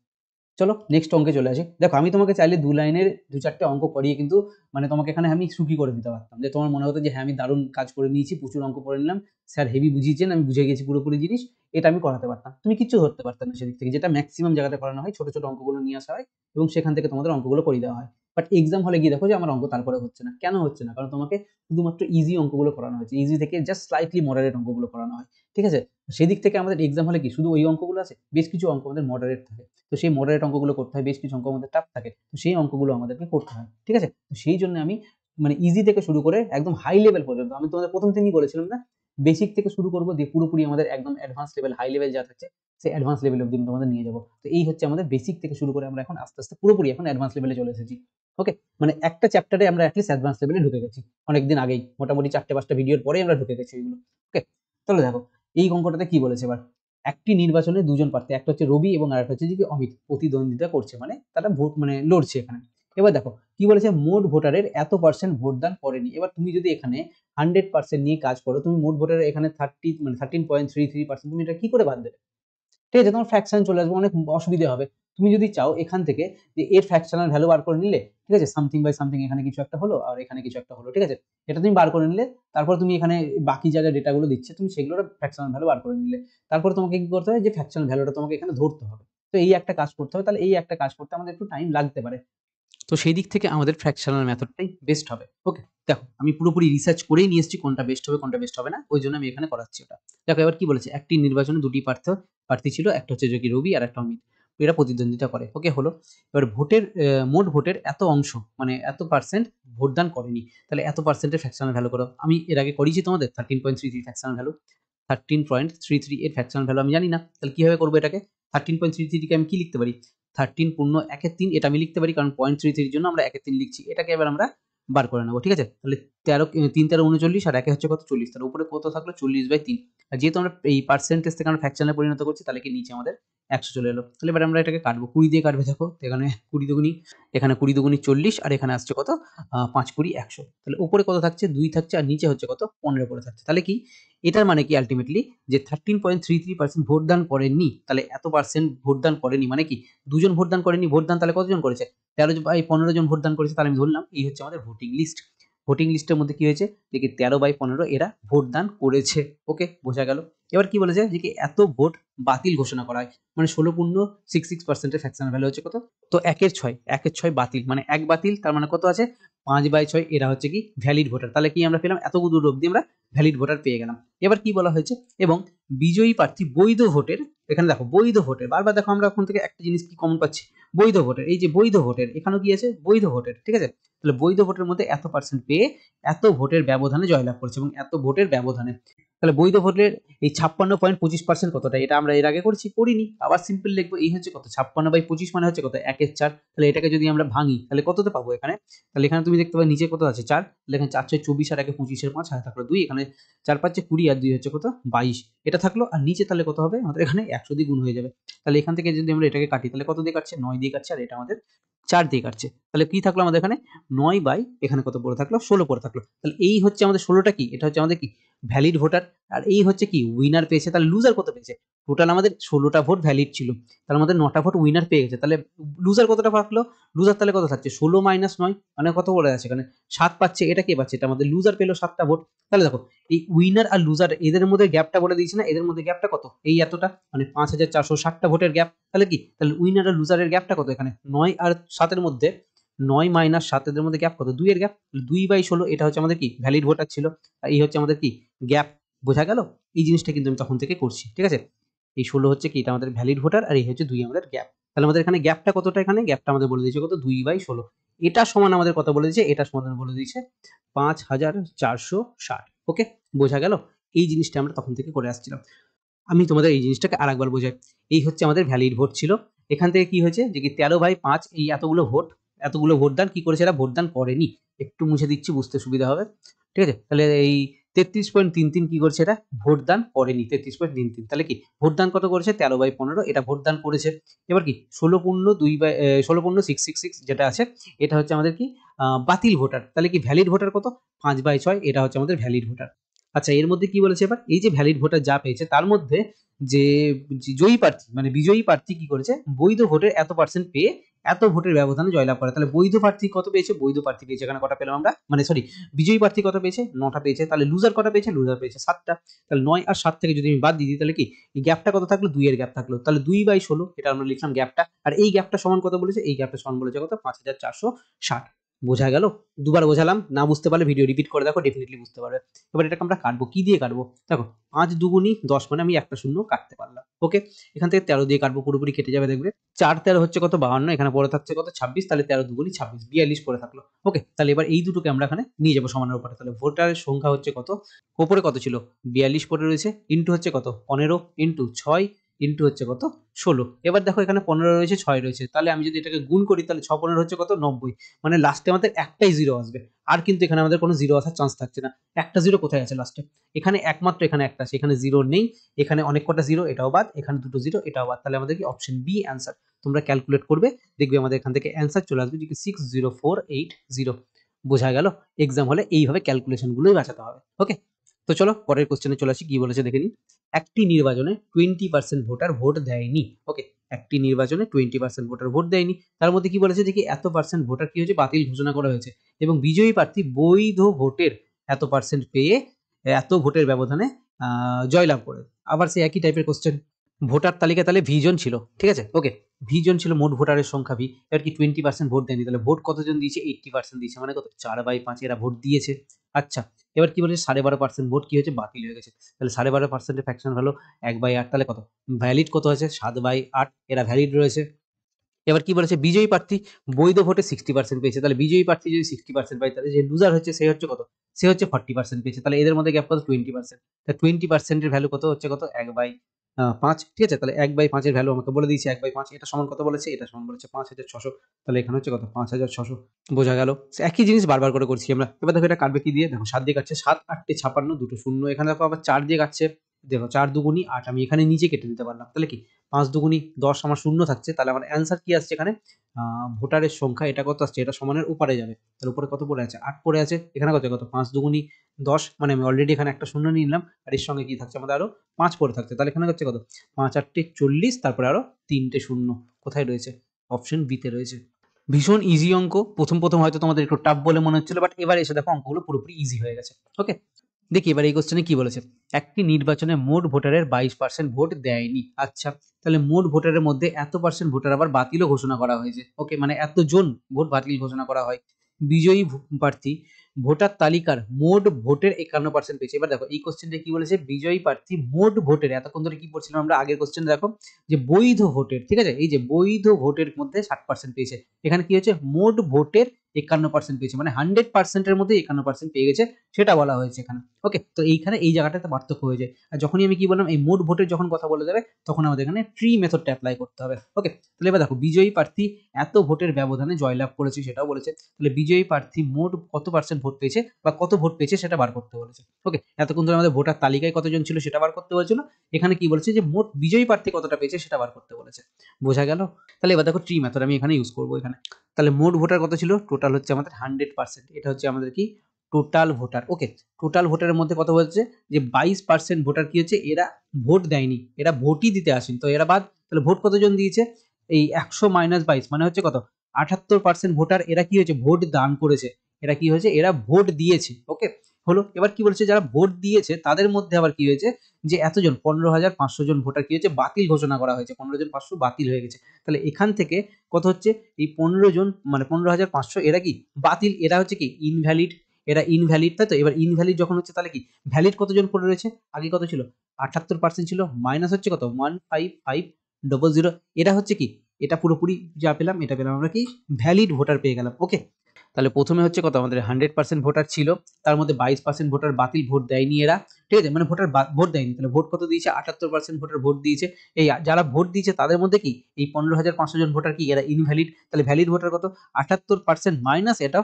চলো নেক্সট অঙ্কে চলে আসি। দেখো আমি তোমাকে চাইলে 2 লাইনের 2-4টে অঙ্ক করিয়ে কিন্তু মানে তোমাকে এখানে আমি সুখী করে দিতে পারতাম, যে তোমার মনে হতো যে হ্যাঁ আমি দারুণ কাজ করে নিয়েছি, প্রচুর অঙ্ক করে নিলাম, স্যার হেভি বুঝিয়েছেন, আমি বুঝে গেছি পুরোপুরি জিনিস, এটা আমি করাতে পারতাম। তুমি কিচ্ছু ধরতে পারতাম না সেদিক থেকে, যেটা ম্যাক্সিমাম জায়গাতে করানো হয়, ছোট ছোট অঙ্কগুলো নিয়ে আসা হয় এবং সেখান থেকে তোমাদের অঙ্কগুলো করিয়ে দেওয়া হয়। বাট এক্সাম হলে গিয়ে দেখো যে আমার অঙ্ক তারপরে হচ্ছে না। কেন হচ্ছে না? কারণ তোমাকে শুধুমাত্র ইজি অঙ্কগুলো করানো হয়েছে, ইজি থেকে জাস্ট স্লাইটলি মডারেট অঙ্কগুলো করানো হয়। ঠিক আছে, সেদিক থেকে আমাদের এক্সাম হলে কি শুধু ওই অঙ্কগুলো আছে? বেশ কিছু অঙ্ক আমাদের মডারেট থাকে, তো সেই মডারেট অঙ্কগুলো করতে হয়, বেশ কিছু অঙ্ক আমাদের টাফ থাকে, তো সেই অঙ্কগুলো আমাদেরকে করতে হয়। ঠিক আছে, তো সেই জন্য আমি মানে ইজি থেকে শুরু করে একদম হাই লেভেল পর্যন্ত, আমি তোমাদের প্রথম দিনই বলেছিলাম না, বেসিক থেকে শুরু করবো, দিয়ে পুরোপুরি আমাদের একদম অ্যাডভান্স লেভেল, হাই লেভেল যা থাকছে সেই অ্যাডভান্স লেভেল অব্দি তোমাদের নিয়ে যাবো। তো এই হচ্ছে আমাদের বেসিক থেকে শুরু করে আমরা এখন আস্তে আস্তে পুরোপুরি এখন অ্যাডভান্স লেভেলে চলে এসেছি। ওকে, মানে একটা চ্যাপ্টারে আমরা অ্যাটলিস্ট অ্যাডভান্স লেভেলে ঢুকে গেছি অনেকদিন আগেই, মোটামুটি 4-5টা ভিডিওর পরে আমরা ঢুকে গেছি ওইগুলো। ওকে, তাহলে দেখো এই অঙ্কটাতে কি বলেছে এবার, একটি নির্বাচনে দুজন প্রার্থী, একটা হচ্ছে রবি এবং আরেকটা হচ্ছে যে অমিত, প্রতিদ্বন্দ্বিতা করছে, মানে তারা ভোট মানে লড়ছে এখানে। এবার দেখো কি বলেছে, মোট ভোটারের এত পার্সেন্ট ভোটদান করেনি। এবার তুমি যদি এখানে 100% নিয়ে কাজ করো, তুমি মোট ভোটারের এখানে 13.33%, তুমি এটা কি করে বাদ দেবে? ঠিক আছে, তোমার ফ্র্যাকশন চলে আসবে, অনেক অসুবিধা হবে। তুমি যদি চাও এখান থেকে যে এর ফ্র্যাকশনাল ভ্যালু বার করে নিলে, ঠিক আছে, সামথিং বাই সামথিং এখানে কিছু একটা হলো আর এখানে কিছু একটা হলো, ঠিক আছে, এটা তুমি বার করে নিলে, তারপর তুমি এখানে বাকি যা যা ডেটাগুলো দিচ্ছে তুমি সেগুলোর ফ্র্যাকশনাল ভ্যালু বার করে নিলে, তারপর তোমাকে কি করতে হবে, যে ফ্র্যাকশনাল ভ্যালুটা তোমাকে এখানে ধরতে হবে। তো এই একটা কাজ করতে হবে, তাহলে এই একটা কাজ করতে আমাদের একটু টাইম লাগতে পারে। তো সেই দিক থেকে আমাদের ফ্র্যাকশনাল মেথডটাই বেস্ট হবে। ওকে, দেখো আমি পুরোপুরি রিসার্চ করেই নিয়ে এসেছি কোনটা বেস্ট হবে কোনটা বেস্ট হবে না, ওই জন্য আমি এখানে করাচ্ছি ওটা। দেখো এবার কি বলেছে, একটি নির্বাচনে দুটি প্রার্থী ছিল, একটা হচ্ছে যে কি রবি আর একটা অমিত, এরা প্রতিদ্বন্দ্বিতা করে। ওকে হলো, এবার ভোটের মোট ভোটের এত অংশ মানে এত পার্সেন্ট ভোটদান করেনি, তাহলে এত পার্সেন্টের ফ্র্যাকশনাল ভ্যালু করো। আমি এর আগে করিয়েছি তোমাদের 13.33 ফ্র্যাকশনাল ভ্যালু, 13.33 এর ফ্র্যাকশনাল ভ্যালু আমি জানি না, তাহলে কিভাবে করবো এটাকে? 13.33 কে আমি কি লিখতে পারি? 13 পূর্ণ 1/3, এটা আমি লিখতে পারি, কারণ 0.33 এর জন্য আমরা 1/3 লিখছি। এটাকে এবার আমরা বার করে নেবো। ঠিক আছে, তাহলে 3 × 13 = 39 আর 1 হচ্ছে কত? 40, তার উপরে কত থাকলো? 40/3। আর যেহেতু আমরা এই পার্সেন্টেজ থেকে আমরা ফ্র্যাকশনে পরিণত করছি, তাহলে কি নিচে আমাদের 100 চলে এলো। তাহলে এবার আমরা এটাকে কাটবো, 20 দিয়ে কাটবে। দেখো এখানে 20 দুগুনি, এখানে 20 দুগুনি 40, আর এখানে আসছে কত? 5 × 20 = 100। তাহলে উপরে কত থাকছে? 2 থাকছে, আর নিচে হচ্ছে কত? 15 করে থাকছে। তাহলে কি এটার মানে কি আলটিমেটলি, যে 13.33% ভোটদান করেননি, তাহলে এত পার্সেন্ট ভোটদান করেনি মানে কি? দুজন ভোটদান করেনি, ভোটদান তাহলে কতজন করেছে? 13/15 জন ভোটদান করেছে, তাহলে আমি ধরলাম এই হচ্ছে আমাদের ভোটিং লিস্ট। ভোটিং লিস্টের মধ্যে কি হয়েছে, দেখি 13/15 এরা ভোটদান করেছে। ওকে, বোঝা গেল। এবার কি বলেছে, যে কি এত ভোট বাতিল ঘোষণা করা হয়, মানে 16.66% ফ্র্যাকশনাল ভ্যালু হচ্ছে কত? তো 1/6 বাতিল, মানে 1 বাতিল, তার মানে কত আছে? 5/6 এরা হচ্ছে কি ভ্যালিড ভোটার। তাহলে কি আমরা পেলাম? এত দূর অব্দি আমরা ভ্যালিড ভোটার পেয়ে গেলাম। এবার কি বলা হয়েছে, এবং বিজয়ী প্রার্থী বৈধ ভোটের, এখানে দেখো বৈধ ভোটের, বারবার দেখো আমরা ওখান থেকে একটা জিনিস কি কমন পাচ্ছি, বৈধ ভোটের। এই যে বৈধ ভোটের, এখানেও কি আছে? বৈধ ভোটের। ঠিক আছে, তাহলে বৈধ ভোটের মধ্যে এত পার্সেন্ট পেয়ে এত ভোটের ব্যবধানে জয়লাভ করছে, এবং এত ভোটের ব্যবধানে, তাহলে বৈধ ভোটের এই 56.25% কতটা? এটা আমরা এর আগে করিনি, আবার সিম্পল লিখবো, এই হচ্ছে কত? 56/25 মানে হচ্ছে কত? 1/4। তাহলে এটাকে যদি আমরা ভাঙি তাহলে কততে পাবো এখানে? তাহলে এখানে তুমি দেখতে পাবে নিচে কত আছে? 4, তাহলে এখানে 4 × 24 আর 1 = 25 এর 5 হাতে থাকলো 2, এখানে 4 × 5 = 20 আর 2 হচ্ছে কত? 22, এটা থাকলো। আর নিচে তাহলে কত হবে আমাদের? এখানে 100 দিয়ে গুণ হয়ে যাবে। তাহলে এখান থেকে যদি আমরা এটাকে কাটি, তাহলে কত দিয়ে কাটছে? 9 দিয়ে কাটছে, আর এটা আমাদের 4 দিয়ে কাটছে। তাহলে কি থাকলো আমাদের এখানে? 9 বাই এখানে কত পড়ে থাকলো? 16 পড়ে থাকলো। তাহলে এই হচ্ছে আমাদের 16টা কি? এটা হচ্ছে আমাদের কি ভ্যালিড ভোটার। আর এই হচ্ছে কি উইনার পেয়েছে। তাহলে লুজার কত পেয়েছে? টোটাল আমাদের 16টা ভোট ভ্যালিড ছিল, তার মধ্যে 9টা ভোট উইনার পেয়ে গেছে। তাহলে লুজার কতটা থাকলো? লুজার তাহলে কত থাকছে? 16 - 9, মানে কত পড়ে আছে এখানে? 7 পাচ্ছে। এটা কে পাচ্ছে? এটা আমাদের লুজার পেলো 7টা ভোট। তাহলে দেখো এই উইনার আর লুজার এদের মধ্যে গ্যাপটা বলে দিয়েছি না, এদের মধ্যে গ্যাপটা কত? এই এতটা, মানে 5460টা ভোটের গ্যাপ। তাহলে কি? তাহলে উইনার আর লুজারের গ্যাপটা কত এখানে? 9 আর 7 এর মধ্যে 9 মাইনাস 7 এদের মধ্যে গ্যাপ কত? 2 এর গ্যাপ। 2/16 এটা হচ্ছে আমাদের কি ভ্যালিড ভোটার ছিল, আর এই হচ্ছে আমাদের কি গ্যাপ। বোঝা গেল? এই জিনিসটা কিন্তু আমি তখন থেকে করছি, ঠিক আছে? এই 16 হচ্ছে কি, এটা আমাদের ভ্যালিড ভোটার, আর এই হচ্ছে 2 আমাদের গ্যাপ। তাহলে আমাদের এখানে গ্যাপটা কতটা? এখানে গ্যাপটা আমাদের বলে দিয়েছে কত? 2/16। এটা সমান আমাদের কত বলে দিয়েছে? এটা সমান বলে দিয়েছে 5460। ওকে, বোঝা গেল? এই জিনিসটা আমরা তখন থেকে করে আসছিলাম। আমি তোমাদের এই জিনিসটাকে আরেকবার বোঝাই। এই হচ্ছে আমাদের ভ্যালিড ভোট ছিল। এখান থেকে কি হয়েছে যে কি 13/5 এই এতগুলো ভোটদান কি করেছে? এরা ভোটদান করেনি। একটু মুছে দিচ্ছি, বুঝতে সুবিধা হবে। ঠিক আছে? তাহলে এই 33.33 কি করছে? এটা ভোটদান করেনি 33.33। তাহলে কি ভোটদান কত করেছে? 13/15 এটা ভোটদান করেছে। এবার কি 16.666 যেটা আছে এটা হচ্ছে আমাদের কি বাতিল ভোটার। তাহলে কি ভ্যালিড ভোটার কত? 5/6 এটা হচ্ছে আমাদের ভ্যালিড ভোটার। আচ্ছা, এর মধ্যে কি বলেছে এবার? এই যে ভ্যালিড ভোটার যা পেয়েছে তার মধ্যে যে জয়ী প্রার্থী মানে বিজয়ী প্রার্থী কি করেছে? বৈধ ভোটের এত পার্সেন্ট পেয়ে এত ভোটের ব্যবধানে জয়লাভ করে। তাহলে বৈধ প্রার্থী কত পেয়েছে? বৈধ প্রার্থী পেয়েছে এখানে কটা পেলাম আমরা? মানে সরি, বিজয়ী প্রার্থী কত পেয়েছে? 9টা পেয়েছে। তাহলে লুজার কটা পেয়েছে? লুজার পেয়েছে 7টা। তাহলে 9 আর 7 থেকে যদি আমি বাদ দিয়ে দিই তাহলে কি এই গ্যাপটা কত থাকলো? 2 এর গ্যাপ থাকলো। তাহলে 2/16 এটা আমরা লিখলাম গ্যাপটা। আর এই গ্যাপটা সমান কত বলেছে? এই গ্যাপটা সমান বলেছে কত? 5460। বোঝা গেল? দুবার বোঝালাম, না বুঝতে পারলে ভিডিও রিপিট করে দেখো, ডেফিনেটলি বুঝতে পারবে। এবার এটাকে আমরা কাটবো, কি দিয়ে কাটবো? দেখো 5 দুগুণী 10 মানে আমি একটা শূন্য কাটতে পারলাম। ওকে, এখান থেকে 13 দিয়ে কাটবো, পুরোপুরি কেটে যাবে দেখবে। 4 13 হচ্ছে কত? 52। এখানে পরে থাকছে কত? 26। তাহলে 13 দুগুণী 26, 42 পরে থাকলো। ওকে, তাহলে এবার এই দুটোকে আমরা এখানে নিয়ে যাবো সমানের উপরে। তাহলে ভোটারের সংখ্যা হচ্ছে কত? ওপরে কত ছিল? 42 পরে রয়েছে, ইন্টু হচ্ছে কত? 15 ইন্টু 6 ইন্টু হচ্ছে কত? 16। এবার দেখো এখানে 15 রয়েছে, 6 রয়েছে, তাহলে আমি যদি এটাকে গুণ করি তাহলে 6 15 হচ্ছে কত? 90। মানে লাস্টে আমাদের একটাই জিরো আসবে, আর কিন্তু এখানে আমাদের কোনো জিরো আসার চান্স থাকছে না। একটা জিরো কোথায় আছে লাস্টে? এখানে একমাত্র এখানে একটা আছে, এখানে জিরো নেই। এখানে অনেক কটা জিরো, এটাও বাদ। এখানে দুটো জিরো, এটাও বাদ। তাহলে আমাদের কি অপশন বি অ্যান্সার। তোমরা ক্যালকুলেট করবে, দেখবে আমাদের এখান থেকে অ্যান্সার চলে আসবে যে 60480। বোঝা গেল? এক্সাম হলে এইভাবে ক্যালকুলেশন গুলোই বাঁচাতে হবে। ওকে, তো চলো পরের কোশ্চেনে চলে আসি, কি বলেছে দেখে নিই। একটি নির্বাচনে 20% ভোটার ভোট দেয়নি। ওকে, একটি নির্বাচনে 20% ভোটার ভোট দেয়নি। তার মধ্যে কি বলেছে যে কি এত পার্সেন্ট ভোটার কি হয়েছে? বাতিল ঘোষণা করা হয়েছে, এবং বিজয়ী প্রার্থী বৈধ ভোটের এত পার্সেন্ট পেয়ে এত ভোটের ব্যবধানে জয়লাভ করে। আবার সেই একই টাইপের কোশ্চেন। ভোটার তালিকা তাহলে ভিজন ছিল, ঠিক আছে? ওকে, ভিজন ছিল, মোট ভোটারের সংখ্যা ভি। এবার কি 20% ভোট দেয়নি, তাহলে ভোট কতজন দিয়েছে? 80% দিয়েছে, মানে কত? 4/5 এরা ভোট দিয়েছে। আচ্ছা, এবার কি বলেছে? 12.5% ভোট কি হয়েছে? বাতিল হয়ে গেছে। তাহলে 12.5% এর ফ্র্যাকশন হলো 1/8। তাহলে কত? ভ্যালিড কত আছে? 7/8 এরা ভ্যালিড রয়েছে। এবার কি বলেছে? বিজয়ী প্রার্থী বৈধ ভোটে 60% পেয়েছে। তাহলে বিজয়ী প্রার্থী যদি 60% পায়, তাহলে যে লুজার হচ্ছে সে হচ্ছে কত? সে হচ্ছে 40% পেয়েছে। তাহলে এদের মধ্যে গ্যাপ কত? 20%। তাহলে 20% এর ভ্যালু কত হচ্ছে? কত? 1/5। ঠিক আছে, তাহলে 1/5 এর ভ্যালু আমাকে বলে দিয়েছে 1/5। এটা সমান কত বলেছে? এটা সমান বলেছে 5600। তাহলে এখানে হচ্ছে কত? 5600। বোঝা গেল? একই জিনিস বারবার করে করছি আমরা। এবার দেখো এটা কাটবে কি দিয়ে? দেখো 7 দিয়ে কাটছে, 7 8 56, দুটো শূন্য। এখানে দেখো আবার 4 দিয়ে কাটছে, দেখো 4 দুগুণী 8, আমি এখানে নিচে কেটে দিতে পারলাম। তাহলে কি 5 দুগুণী 10 আমার শূন্য থাকছে। তাহলে আমার অ্যান্সার কি আসছে এখানে? ভোটারের সংখ্যা এটা কত আসছে? এটা সমানের উপরে যাবে। তাহলে উপরে কত পড়ে আছে? 8 পড়ে আছে। এখানে কত? 5 দুগুণী 10, মানে আমি অলরেডি এখানে একটা শূন্য নিয়ে নিলাম, আর এর সঙ্গে কি থাকছে আমাদের? আরো 5 পড়ে থাকছে। তাহলে এখানে হচ্ছে কত? 5 8 40, তারপরে আরো 3টে শূন্য। কোথায় রয়েছে? অপশন বি তে রয়েছে। ভীষণ ইজি অঙ্ক। প্রথম হয়তো তোমাদের একটু টাফ বলে মনে হচ্ছিল, বাট এবার এসে দেখো অঙ্কগুলো পুরোপুরি ইজি হয়ে গেছে। ওকে, দেখি এবার এই কোশ্চেনে কি বলেছে। একটি নির্বাচনে মোট ভোটারের 22% ভোট দেয়নি। আচ্ছা, তাহলে মোট ভোটারের মধ্যে এত পার্সেন্ট ভোটার আবার বাতিলও ঘোষণা করা হয়েছে। ওকে, মানে এতজন ভোট বাতিল ঘোষণা করা হয়। বিজয়ী প্রার্থী ভোটার তালিকার মোট ভোটের 51% পেয়েছে। এবার দেখো এই কোশ্চেনটা কি বলেছে? বিজয়ী প্রার্থী মোট ভোটের, এতক্ষণ ধরে কি পড়ছিলাম আমরা আগের কোশ্চেন, দেখো যে বৈধ ভোটের, ঠিক আছে, এই যে বৈধ ভোটের মধ্যে 60% পেয়েছে। এখানে কি হচ্ছে? মোট ভোটের 51% পেয়েছে, মানে 100% এর মধ্যে 51% পেয়ে গেছে, সেটা বলা হয়েছে এখানে। ওকে, তো এইখানে এই জায়গাটাতে পার্থক্য হয়ে যায়। আর যখনই আমি কি বললাম এই মোট ভোটের যখন কথা বলে যাবে, তখন আমাদের এখানে ট্রি মেথডটা অ্যাপ্লাই করতে হবে। ওকে, তাহলে এবার দেখো বিজয়ী প্রার্থী এত ভোটের ব্যবধানে জয়লাভ করেছে, সেটাও বলেছে। তাহলে বিজয়ী প্রার্থী মোট কত পার্সেন্ট ভোট পেয়েছে বা কত ভোট পেয়েছে সেটা বার করতে বলেছে। ওকে, এতক্ষণ ধরে আমাদের ভোটার তালিকায় কতজন ছিল সেটা বার করতে বলেছিল, এখানে কি বলেছে? যে মোট বিজয়ী প্রার্থী কতটা পেয়েছে সেটা বার করতে বলেছে। বোঝা গেল? তাহলে এবার দেখো ট্রি মেথড আমি এখানে ইউজ করবো এখানে। তাহলে মোট ভোটার কত ছিল? টোটাল হচ্ছে আমাদের 100%। এটা হচ্ছে আমাদের কি টোটাল ভোটার। ওকে, টোটাল ভোটারের মধ্যে কত বলছে? যে 22% ভোটার কি হচ্ছে? এরা ভোট দেয়নি, এরা ভোটই দিতে আসেনি, তো এরা বাদ। তাহলে ভোট কতজন দিয়েছে? এই 100 - 22 মানে হচ্ছে কত? 78% ভোটার এরা কি হয়েছে? ভোট দান করেছে। এরা কি হয়েছে? এরা ভোট দিয়েছে। ওকে, হলো। এবার কি বলেছে, যারা ভোট দিয়েছে তাদের মধ্যে আবার কি হয়েছে, যে এতজন 15,500 জন ভোটার কি হয়েছে, বাতিল ঘোষণা করা হয়েছে, 15,500 বাতিল হয়ে গেছে। তাহলে এখান থেকে কত হচ্ছে, এই 15 জন মানে 15,500 এরা কি বাতিল, এরা হচ্ছে কি ইনভ্যালিড, এরা ইনভ্যালিড, তাই তো। এবার ইনভ্যালিড যখন হচ্ছে তাহলে কি ভ্যালিড কতজন পড়ে রয়েছে, আগে কত ছিল 78% ছিল, মাইনাস হচ্ছে কত 15500, এটা হচ্ছে কি, এটা পুরোপুরি যা পেলাম এটা পেলাম আমরা কি ভ্যালিড ভোটার পেয়ে গেলাম। ওকে, তাহলে প্রথমে হচ্ছে কত আমাদের 100% ভোটার ছিল, তার মধ্যে 22% ভোটার বাতিল, ভোট দেয়নি এরা, ঠিক আছে, মানে ভোটার ভোট দেয়নি, তাহলে ভোট কত দিয়েছে 78% ভোটার ভোট দিয়েছে। এই যারা ভোট দিয়েছে তাদের মধ্যে কি এই 15,500 জন ভোটার কি এরা ইনভ্যালিড, তাহলে ভ্যালিড ভোটার কত 78% মাইনাস এটা,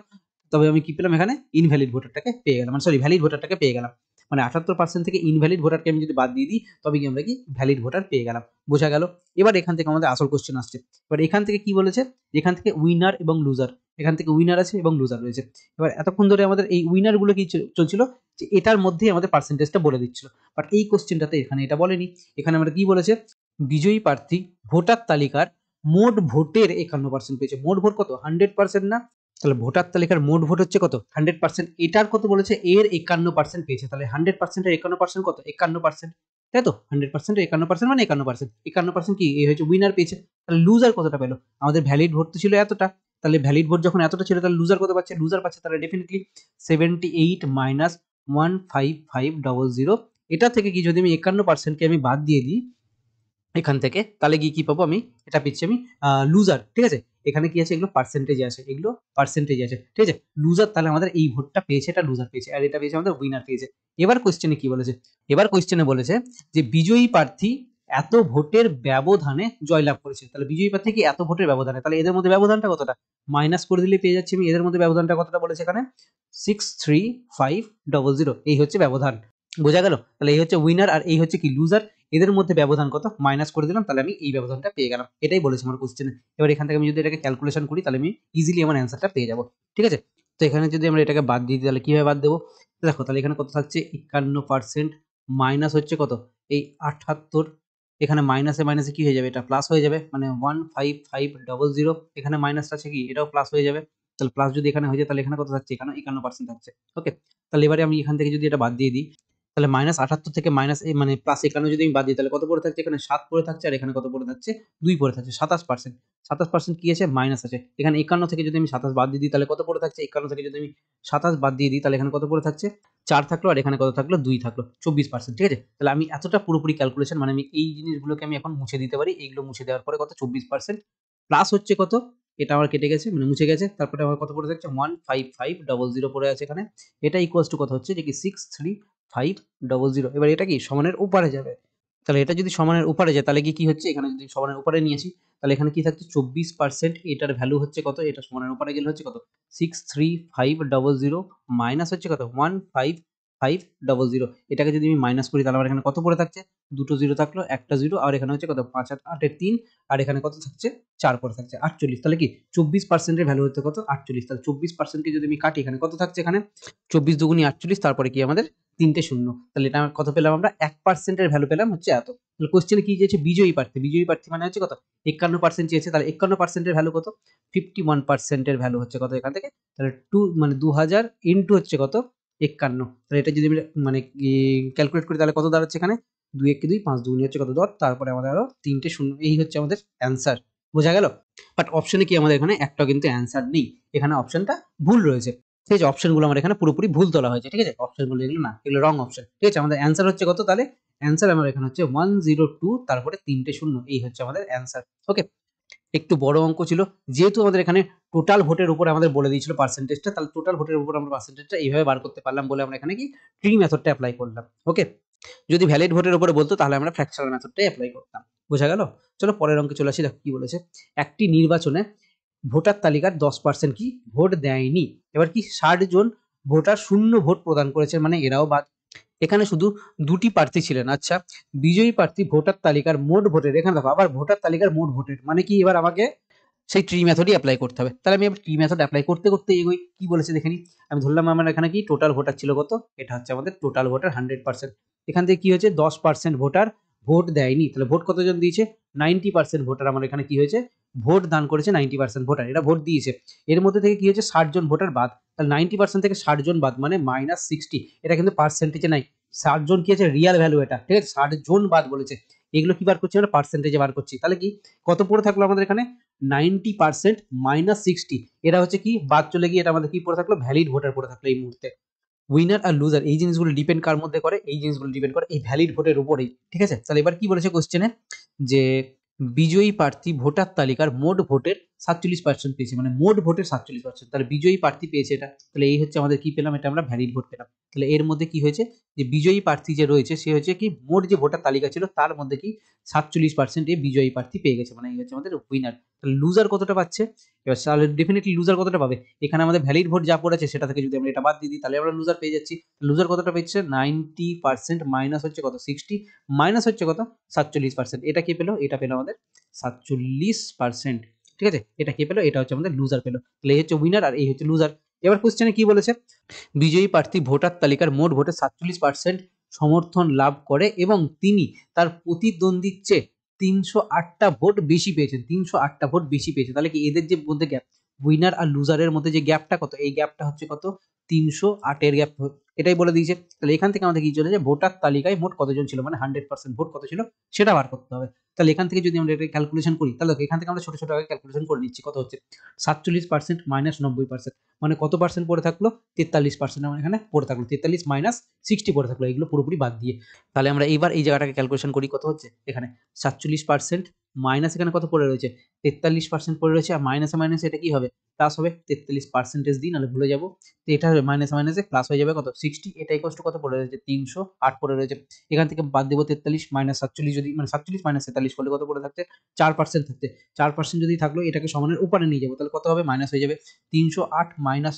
তবে আমি কি পেলাম এখানে ইনভ্যালিড ভোটারটাকে পেয়ে গেলাম, মানে সরি ভ্যালিড ভোটারটাকে পেয়ে গেলাম, মানে 78% থেকে ইনভ্যালিড ভোটারকে আমি যদি বাদ দিয়ে দিই তবে কি আমরা কি ভ্যালিড ভোটার পেয়ে গেলাম, বোঝা গেল। এবার এখান থেকে আমাদের আসল কোশ্চেন আসছে, এবার এখান থেকে কি বলেছে, এখান থেকে উইনার এবং লুজার, এখান থেকে উইনার আছে এবং লুজার রয়েছে। এবার এতক্ষণ ধরে আমাদের এই উইনার গুলো কি চলছিল, যে এটার মধ্যেই আমাদের পার্সেন্টেজটা বলে দিচ্ছিল, বাট এই কোশ্চেনটাতে এখানে এটা বলেনি। এখানে আমরা কি বলেছে, বিজয়ী প্রার্থী ভোটার তালিকার মোট ভোটের 51% পেয়েছে, মোট ভোট কত 100% না, তাহলে ভোটার তালিকার মোট ভোট হচ্ছে কত 100%, এটার কত বলেছে এর 51% পেয়েছে, তাহলে 100% এর 51% কত 51%, তাই তো 100% এর 51% মানে 51%, 51% কি এই হচ্ছে উইনার পেয়েছে। তাহলে লুজার কতটা পেলো, আমাদের ভ্যালিড ভোট তো ছিল এতটা, তাহলে ভ্যালিড ভোট যখন এতটা ছিল তাহলে লুজার কত পাচ্ছে, লুজার পাচ্ছে তাহলে ডেফিনেটলি 78 মাইনাস 15500, এটা থেকে কি যদি আমি 51%কে আমি বাদ দিয়ে দিই এখান থেকে, তাহলে গিয়ে কি পাবো আমি, এটা পেয়েছি আমি লুজার, ঠিক আছে। এখানে কি আছে, এগুলো পার্সেন্টেজ আছে, এগুলো পার্সেন্টেজ আছে, ঠিক আছে। লুজার তাহলে আমাদের এই ভোটটা পেয়েছে, এটা লুজার পেয়েছে, আর এটা পেয়েছে আমাদের উইনার পেয়েছে। এবার কোশ্চেনে কি বলেছে, এবার কোশ্চেনে বলেছে যে বিজয়ী প্রার্থী এত ভোটের ব্যবধানে জয়লাভ করেছে, তাহলে বিজয়ী প্রার্থী কি এত ভোটের ব্যবধানে, তাহলে এদের মধ্যে ব্যবধানটা কতটা, মাইনাস করে দিলে পেয়ে যাচ্ছি আমি এদের মধ্যে ব্যবধানটা কতটা বলেছে এখানে 63500, এই হচ্ছে ব্যবধান, বোঝা গেল। তাহলে এই হচ্ছে উইনার আর এই হচ্ছে কি লুজার, এদের মধ্যে ব্যবধান কত মাইনাস করে দিলাম, তাহলে আমি এই ব্যবধানটা পেয়ে গেলাম, এটাই বলেছে আমার কোশ্চেনে। এবার এখান থেকে আমি যদি এটাকে ক্যালকুলেশন করি তাহলে আমি ইজিলি আমার অ্যান্সারটা পেয়ে যাবো, ঠিক আছে। তো এখানে যদি আমরা এটাকে বাদ দিয়ে দিই তাহলে কিভাবে বাদ দেবো, দেখো তাহলে এখানে কত থাকছে 51% মাইনাস হচ্ছে কত এই 78, এখানে মাইনাসে মাইনাসে কি হয়ে যাবে, এটা প্লাস হয়ে যাবে, মানে 15500, এখানে মাইনাসটা আছে কি এটাও প্লাস হয়ে যাবে, তাহলে প্লাস যদি এখানে হয়ে যায় তাহলে এখানে কত থাকছে, এখানে 51% থাকছে। ওকে, তাহলে এবারে আমি এখান থেকে যদি এটা বাদ দিয়ে দিই তাহলে -78 থেকে মাইনাস মানে প্লাস 51 যদি আমি বাদ দিই তাহলে কত পড়ে থাকছে, এখানে 7 পড়ে থাকছে আর এখানে কত পড়ে থাকছে 2 পড়ে থাকছে, 27%, 27% কি আছে মাইনাস আছে, এখানে 51 থেকে যদি আমি 27 বাদ দিয়ে দিই তাহলে কত পড়ে থাকছে, 51 থেকে যদি আমি 27 বাদ দিয়ে দিই তাহলে এখানে কত পড়ে থাকছে 4 থাকলো আর এখানে কত থাকলো 2 থাকলো 24%, ঠিক আছে। তাহলে আমি এতটা পুরোপুরি ক্যালকুলেশন মানে আমি এই জিনিসগুলোকে আমি এখন মুছে দিতে পারি, এইগুলো মুছে দেওয়ার পরে কত 24% প্লাস হচ্ছে কত, এটা আমার কেটে গেছে মানে মুছে গেছে, তারপরে আমার কত পড়ে থাকছে 15500 পড়ে আছে এখানে, এটা ইকুয়ালস টু কত হচ্ছে যে কি 63500, এবার এটা কি সমানের উপরে যাবে, তাহলে এটা যদি সমানের উপরে যায় তাহলে কি হচ্ছে, এখানে যদি সমানের উপরে নিয়েছি তাহলে এখানে কি থাকছে 24%, এটার ভ্যালু হচ্ছে কত, এটা সমানের উপরে গেলে হচ্ছে কত 63500 মাইনাস হচ্ছে কত 15500, এটাকে যদি আমি মাইনাস করি তাহলে আমার এখানে কত পড়ে থাকছে, দুটো জিরো থাকলো একটা জিরো আর এখানে হচ্ছে কত 5 আর 8 এর 3 আর এখানে কত থাকছে 4 পড়ে থাকছে 48, তাহলে কি 24% এর ভ্যালু হচ্ছে কত 48, তাহলে 24% কে যদি আমি কাটি এখানে কত থাকছে, এখানে 24 দুগুণী 48, তারপরে কি আমাদের তিনটে শূন্য, তাহলে এটা কত পেলাম আমরা 1% এর ভ্যালু পেলাম হচ্ছে এত। তাহলে কোশ্চেনে কি চেয়েছে বিজয়ী প্রার্থী, বিজয়ী প্রার্থী মানে হচ্ছে কত 51% চেয়েছে, তাহলে 51% এর ভ্যালু কত 51% এর ভ্যালু হচ্ছে কত এখান থেকে, তাহলে 2 মানে 2000 ইনটু হচ্ছে কত 51, তাহলে এটা যদি আমি মানে ক্যালকুলেট করি তাহলে কত দাঁড়াচ্ছে এখানে 2 1 2 5 2 হচ্ছে কত 10, তারপরে আমাদের আরো তিনটে শূন্য, এই হচ্ছে আমাদের অ্যান্সার, বোঝা গেল। বাট অপশনে কি আমাদের এখানে একটাও কিন্তু অ্যান্সার নেই, এখানে অপশনটা ভুল রয়েছে, ঠিক আছে। অপশনগুলো আমার এখানে পুরোপুরি ভুল তোলা হয়েছে, ঠিক আছে, অপশনগুলো এগুলো না, এগুলো রং অপশন, ঠিক আছে। আমাদের অ্যান্সার হচ্ছে কত, তাহলে অ্যান্সার আমার এখানে হচ্ছে 102 তারপরে তিনটে শূন্য, এই হচ্ছে আমাদের অ্যান্সার। ওকে, একটু বড় অঙ্ক ছিল, যেহেতু আমাদের এখানে টোটাল ভোটের উপর আমাদের বলে দিয়েছিল পার্সেন্টেজটা, তাহলে টোটাল ভোটের উপর আমরা পার্সেন্টেজটা এইভাবে বার করতে পারলাম বলে আমরা এখানে কি ট্রি মেথডটা অ্যাপ্লাই করলাম। ওকে, যদি ভ্যালিড ভোটের উপরে বলতো তাহলে আমরা ফ্র্যাকশনাল মেথডটাই অ্যাপ্লাই করতাম, বোঝা গেল। চলো পরের অঙ্কে চলে আসি, দেখো কি বলেছে, একটি নির্বাচনে ভোটার তালিকার 10% কি ভোট দেয়নি, এবার কি 60 জন ভোটার শূন্য ভোট প্রদান করেছে, মানে এরাও বাদ, এখানে শুধু দুটি প্রার্থী ছিলেন, আচ্ছা বিজয়ী প্রার্থী ভোটার তালিকার মোট ভোটের, এখানে দেখো আবার ভোটার তালিকার মোট ভোটের মানে কি, এবার আমাকে সেই ট্রি মেথডই অ্যাপ্লাই করতে হবে, তাহলে আমি এবার ট্রি মেথড অ্যাপ্লাই করতে করতে এগোই, কি বলেছে দেখে নিই। আমি ধরলাম আমার এখানে কি টোটাল ভোটার ছিল কত, এটা হচ্ছে আমাদের টোটাল ভোটার 100%, এখান থেকে কি হয়েছে 10% ভোটার ভোট দেয়নি, তাহলে ভোট কতজন দিয়েছে 90% ভোটার আমার এখানে কি হয়েছে ভোট দান করেছে 90% ভোটার, এরা ভোট দিয়েছে। এর মধ্যে থেকে কি হয়েছে 60 জন ভোটার বাদ, তাহলে 90% থেকে 60 জন বাদ মানে -60। এটা কিন্তু পার্সেন্টেজে নাই, 60 জন কি আছে রিয়াল ভ্যালু এটা, ঠিক আছে, 60 জন বাদ বলেছে। এগুলো কি বার করছি আমরা পার্সেন্টেজে বার করছি, তাহলে কি কত পড়ে থাকলো আমাদের এখানে 90% -60, এরা হচ্ছে কি বাদ চলে গিয়ে এটা আমাদের কি পড়ে থাকলো ভ্যালিড ভোটার পড়ে থাকলো এই মুহূর্তে। উইনার আর লুজার এই জিনিসগুলো ডিপেন্ড কার মধ্যে করে, এই জিনিসগুলো ডিপেন্ড করে এই ভ্যালিড ভোটের উপরেই, ঠিক আছে। তাহলে এবার কি বলেছে কোশ্চেনে যে বিজয়ী প্রার্থী ভোটার তালিকার মোট ভোটের 47% পেয়েছে, মানে মোট ভোটের 47%, তাহলে বিজয়ী প্রার্থী পেয়েছে এটা, তাহলে এই হচ্ছে আমাদের কি পেলাম, এটা আমরা ভ্যালিড ভোট পেলাম। তাহলে এর মধ্যে কি হয়েছে যে বিজয়ী প্রার্থী যে রয়েছে সে হচ্ছে কি মোট যে ভোটার তালিকা ছিল তার মধ্যে কি 47% এ বিজয়ী প্রার্থী পেয়ে গেছে, মানে এই হচ্ছে আমাদের উইনার। তাহলে লুজার কতটা পাচ্ছে, এবার তাহলে ডেফিনেটলি লুজার কতটা পাবে, এখানে আমাদের ভ্যালিড ভোট যা পড়েছে সেটা থেকে যদি আমরা এটা বাদ দিয়ে দিই তাহলে আমরা লুজার পেয়ে যাচ্ছি। লুজার কতটা পেয়েছে 90% মাইনাস হচ্ছে কত 60 মাইনাস হচ্ছে কত 47%, এটা কি পেলো, এটা পেলো আমাদের 47%, ঠিক আছে। এটা কি পেলো, এটা হচ্ছে আমাদের লুজার পেলো। তাহলে এই হচ্ছে উইনার আর এই হচ্ছে লুজার। এবার কোশ্চেনে কি বলেছে, বিজয়ী প্রার্থী ভোটার তালিকার মোট ভোটে 47% সমর্থন লাভ করে এবং তিনি তার প্রতিদ্বন্দ্বীর চেয়ে 308টা ভোট বেশি পেয়েছেন, 308টা ভোট বেশি পেয়েছে। তাহলে কি এদের যে মধ্যে গ্যাপ, উইনার আর লুজারের মধ্যে যে গ্যাপটা কত, এই গ্যাপটা হচ্ছে কত 308 গ্যাপ, এটাই বলে দিয়েছে। তাহলে এখান থেকে আমাদের কি চলেছে ভোটার তালিকায় মোট কতজন ছিল, মানে 100% ভোট কত ছিল সেটা বার করতে হবে। তাহলে এখান থেকে যদি আমরা এটা ক্যালকুলেশন করি তাহলে এখান থেকে আমরা ছোট ছোট আগে ক্যালকুলেশন করে নিচ্ছি, কত হচ্ছে 47% মাইনাস 90%, মানে কত পার্সেন্ট পড়ে থাকলো 43%, আমার এখানে পড়ে থাকলো 43 মাইনাস 60 পড়ে থাকলো, এগুলো পুরোপুরি বাদ দিয়ে। তাহলে আমরা এইবার এই জায়গাটাকে ক্যালকুলেশন করি, কত হচ্ছে এখানে 47% মাইনাস এখানে কত পড়ে রয়েছে 43% পড়ে রয়েছে, আর মাইনাসে মাইনাসে এটা কি হবে প্লাস হবে 43% দিন, নাহলে ভুলে যাবো। তো এটা হবে মাইনাসে মাইনাসে প্লাস হয়ে যাবে কত 60, এটা ইকুয়াল টু কত পড়ে রয়েছে 308 পড়ে রয়েছে। এখান থেকে বাদ দেবো 43 মাইনাস 47, যদি মানে 47 মাইনাস 43 করলে কত পড়ে থাকছে 4% থাকতে, 4% যদি থাকলো এটাকে সমানের উপরে নিয়ে যাবো তাহলে কত হবে মাইনাস হয়ে যাবে 308 মাইনাস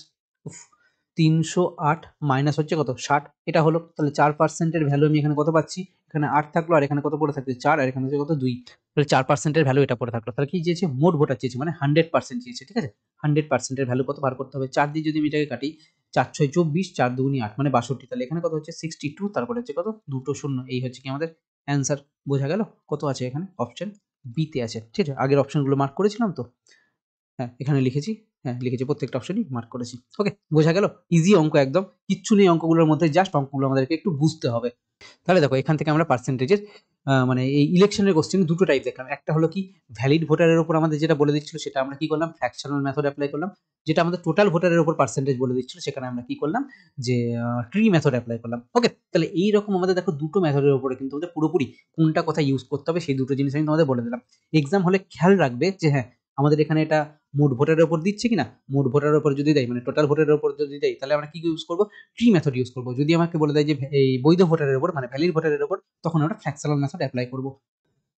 308 মাইনাস হচ্ছে কত 60, এটা হলো। তাহলে 4%-এর ভ্যালু আমি এখানে কত পাচ্ছি, এখানে 8 থাকলো আর এখানে কত পড়ে থাকছে 4, আর এখানে হচ্ছে কত 2, তাহলে 4%-এর ভ্যালু এটা পড়ে থাকলো। তাহলে কি চেয়েছে মোট ভোটার চেয়েছে, মানে 100% চেয়েছে, ঠিক আছে। 100%-এর ভ্যালু কত বার করতে হবে, 4 দিয়ে যদি আমি এটাকে কাটি 4 6 24, 4 2 8 মানে 62, তাহলে এখানে কত হচ্ছে 62, তারপরে হচ্ছে কত দুটো শূন্য, এই হচ্ছে কি আমাদের অ্যান্সার। বোঝা গেল, কত আছে এখানে অপশন বি তে আছে, ঠিক আছে। আগের অপশনগুলো মার্ক করেছিলাম তো, হ্যাঁ এখানে লিখেছি, হ্যাঁ লিখেছি, প্রত্যেকটা অপশনই মার্ক করেছি। ওকে, বোঝা গেল, ইজি অঙ্ক একদম, কিচ্ছু নেই অঙ্কগুলোর মধ্যে, জাস্ট অঙ্কগুলো আমাদেরকে একটু বুঝতে হবে। তাহলে দেখো এখান থেকে আমরা পার্সেন্টেজের মানে এই ইলেকশনের কোশ্চেন দুটো টাইপ দেখলাম, একটা হলো কি ভ্যালিড ভোটারের উপর আমাদের যেটা বলে দিচ্ছিল সেটা আমরা কি করলাম ফ্র্যাকশনাল মেথড অ্যাপ্লাই করলাম, যেটা আমাদের টোটাল ভোটারের উপর পার্সেন্টেজ বলে দিচ্ছিল সেখানে আমরা কি করলাম যে ট্রি মেথড অ্যাপ্লাই করলাম। ওকে, তাহলে এইরকম আমাদের দেখো দুটো মেথডের উপরে কিন্তু আমাদের পুরোপুরি কোনটা কোথায় ইউজ করতে হবে সেই দুটো জিনিস আমি তোমাদের বলে দিলাম। এক্সাম হলে খেয়াল রাখবে যে হ্যাঁ আমাদের এখানে এটা মোট ভোটারের উপর দিচ্ছে কিনা, মোট ভোটারের উপর যদি দেয় মানে টোটাল ভোটারের উপর যদি দেয় তাহলে আমরা কি ইউজ করবো ট্রি মেথড ইউজ করবো। যদি আমাকে বলে দেয় যে এই বৈধ ভোটারের উপর মানে ভ্যালিড ভোটারের উপর, তখন আমরা ফ্র্যাকশনাল মেথড অ্যাপ্লাই করবো।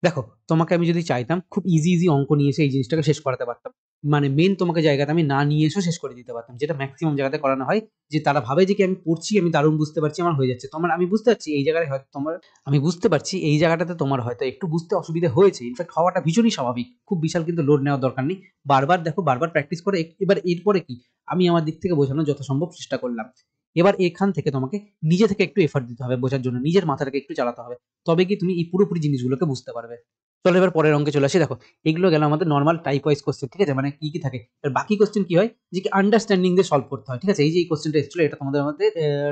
দেখো তোমাকে আমি যদি চাইতাম খুব ইজি ইজি অঙ্ক নিয়ে এসে এই জিনিসটাকে শেষ করাতে পারতাম, মানে মেন তোমাকে জায়গাতে আমি না নিয়ে এসেও শেষ করে দিতে পারতাম, যেটা ম্যাক্সিমাম জায়গাতে করানো হয়, যে তারা ভাবে যে কি আমি পড়ছি আমি দারুণ বুঝতে পারছি আমার হয়ে যাচ্ছে। তোমার আমি বুঝতে পারছি এই জায়গায় হয়তো তোমার, আমি বুঝতে পারছি এই জায়গাটাতে তোমার হয়তো একটু বুঝতে অসুবিধা হয়েছে, ইনফ্যাক্ট হওয়াটা ভীষণই স্বাভাবিক, খুব বিশাল কিন্তু লোড নেওয়ার দরকার নেই। বারবার দেখো বারবার প্র্যাকটিস করে এবার এরপরে কি আমি আমার দিক থেকে বোঝানোর যথাসম্ভব চেষ্টা করলাম। এবার এখান থেকে তোমাকে নিজে থেকে একটু এফর্ট দিতে হবে বোঝার জন্য, নিজের মাথাটাকে একটু চালাতে হবে, তবে কি তুমি এই পুরোপুরি জিনিসগুলোকে বুঝতে পারবে। চলো এবার পরের অঙ্কে চলে আসি। দেখো এগুলো গেল আমাদের নর্মাল টাইপ ওয়াইজ কোশ্চেন, ঠিক আছে, মানে কি কি থাকে। আর বাকি কোশ্চেন কি হয় যে কি আন্ডারস্ট্যান্ডিং দিয়ে সলভ করতে হয়, ঠিক আছে। এই যে এই কোশ্চেনটা এসেছিল এটা তোমাদের মধ্যে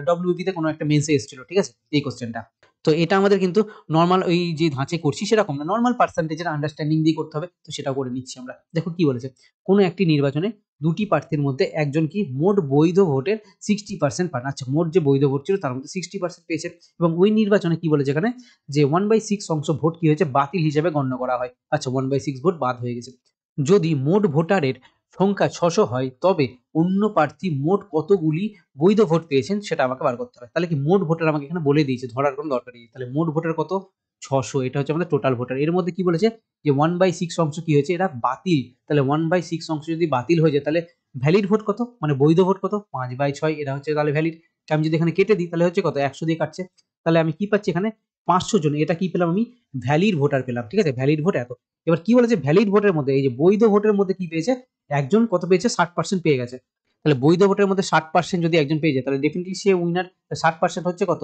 ডব্লিউপি তে কোনো একটা মেন্সে এসেছিল, ঠিক আছে, এই কোশ্চেনটা। তো এটা আমাদের কিন্তু নর্মাল ওই যে ধাঁচে করছি সেরকম না, নর্মাল পার্সেন্টেজের আন্ডারস্ট্যান্ডিং দিয়ে করতে হবে, তো সেটাও করে নিচ্ছি আমরা। দেখো কি বলেছে, কোনো একটি নির্বাচনে দুটি প্রার্থীর মধ্যে একজন কি মোট বৈধ ভোটের 60% পান, আচ্ছা মোট যে বৈধ ভোট ছিল তার মধ্যে 60% পেয়েছে, এবং ওই নির্বাচনে কি বলেছে এখানে যে 1/6 অংশ ভোট কি হয়েছে বাতিল হিসেবে গণ্য করা হয়, আচ্ছা 1/6 ভোট বাদ হয়ে গেছে। যদি মোট ভোটারের সংখ্যা 600 হয় তবে অন্য প্রার্থী মোট কতগুলি বৈধ ভোট পেয়েছেন সেটা আমাকে বার করতে হবে। তাহলে কি মোট ভোটার আমাকে এখানে বলে দিয়েছে, ধরার কোনো দরকার নেই। তাহলে মোট ভোটার কত 600, এটা হচ্ছে আমাদের টোটাল ভোটার। এর মধ্যে কি বলেছে যে 1/6 অংশ কি হয়েছে এটা বাতিল, তাহলে 1/6 অংশ যদি বাতিল হয়ে যায় তাহলে ভ্যালিড ভোট কত, মানে বৈধ ভোট কত 5/6, এটা হচ্ছে তাহলে ভ্যালিড। আমি যদি এখানে কেটে দিই তাহলে হচ্ছে কত 100 দিয়ে কাটছে, তাহলে আমি কি পাচ্ছি এখানে 500 জন, এটা কি পেলাম আমি ভ্যালিড ভোটার পেলাম, ঠিক আছে, ভ্যালিড ভোট এত। এবার কি বলেছে ভ্যালিড ভোটের মধ্যে এই যে বৈধ ভোটের মধ্যে কি পেয়েছে একজন কত পেয়েছে 60% পেয়ে গেছে, তাহলে বৈধ ভোটের মধ্যে 60% যদি একজন পেয়ে যায় তাহলে ডেফিনেটলি সে উইনার। 60% হচ্ছে কত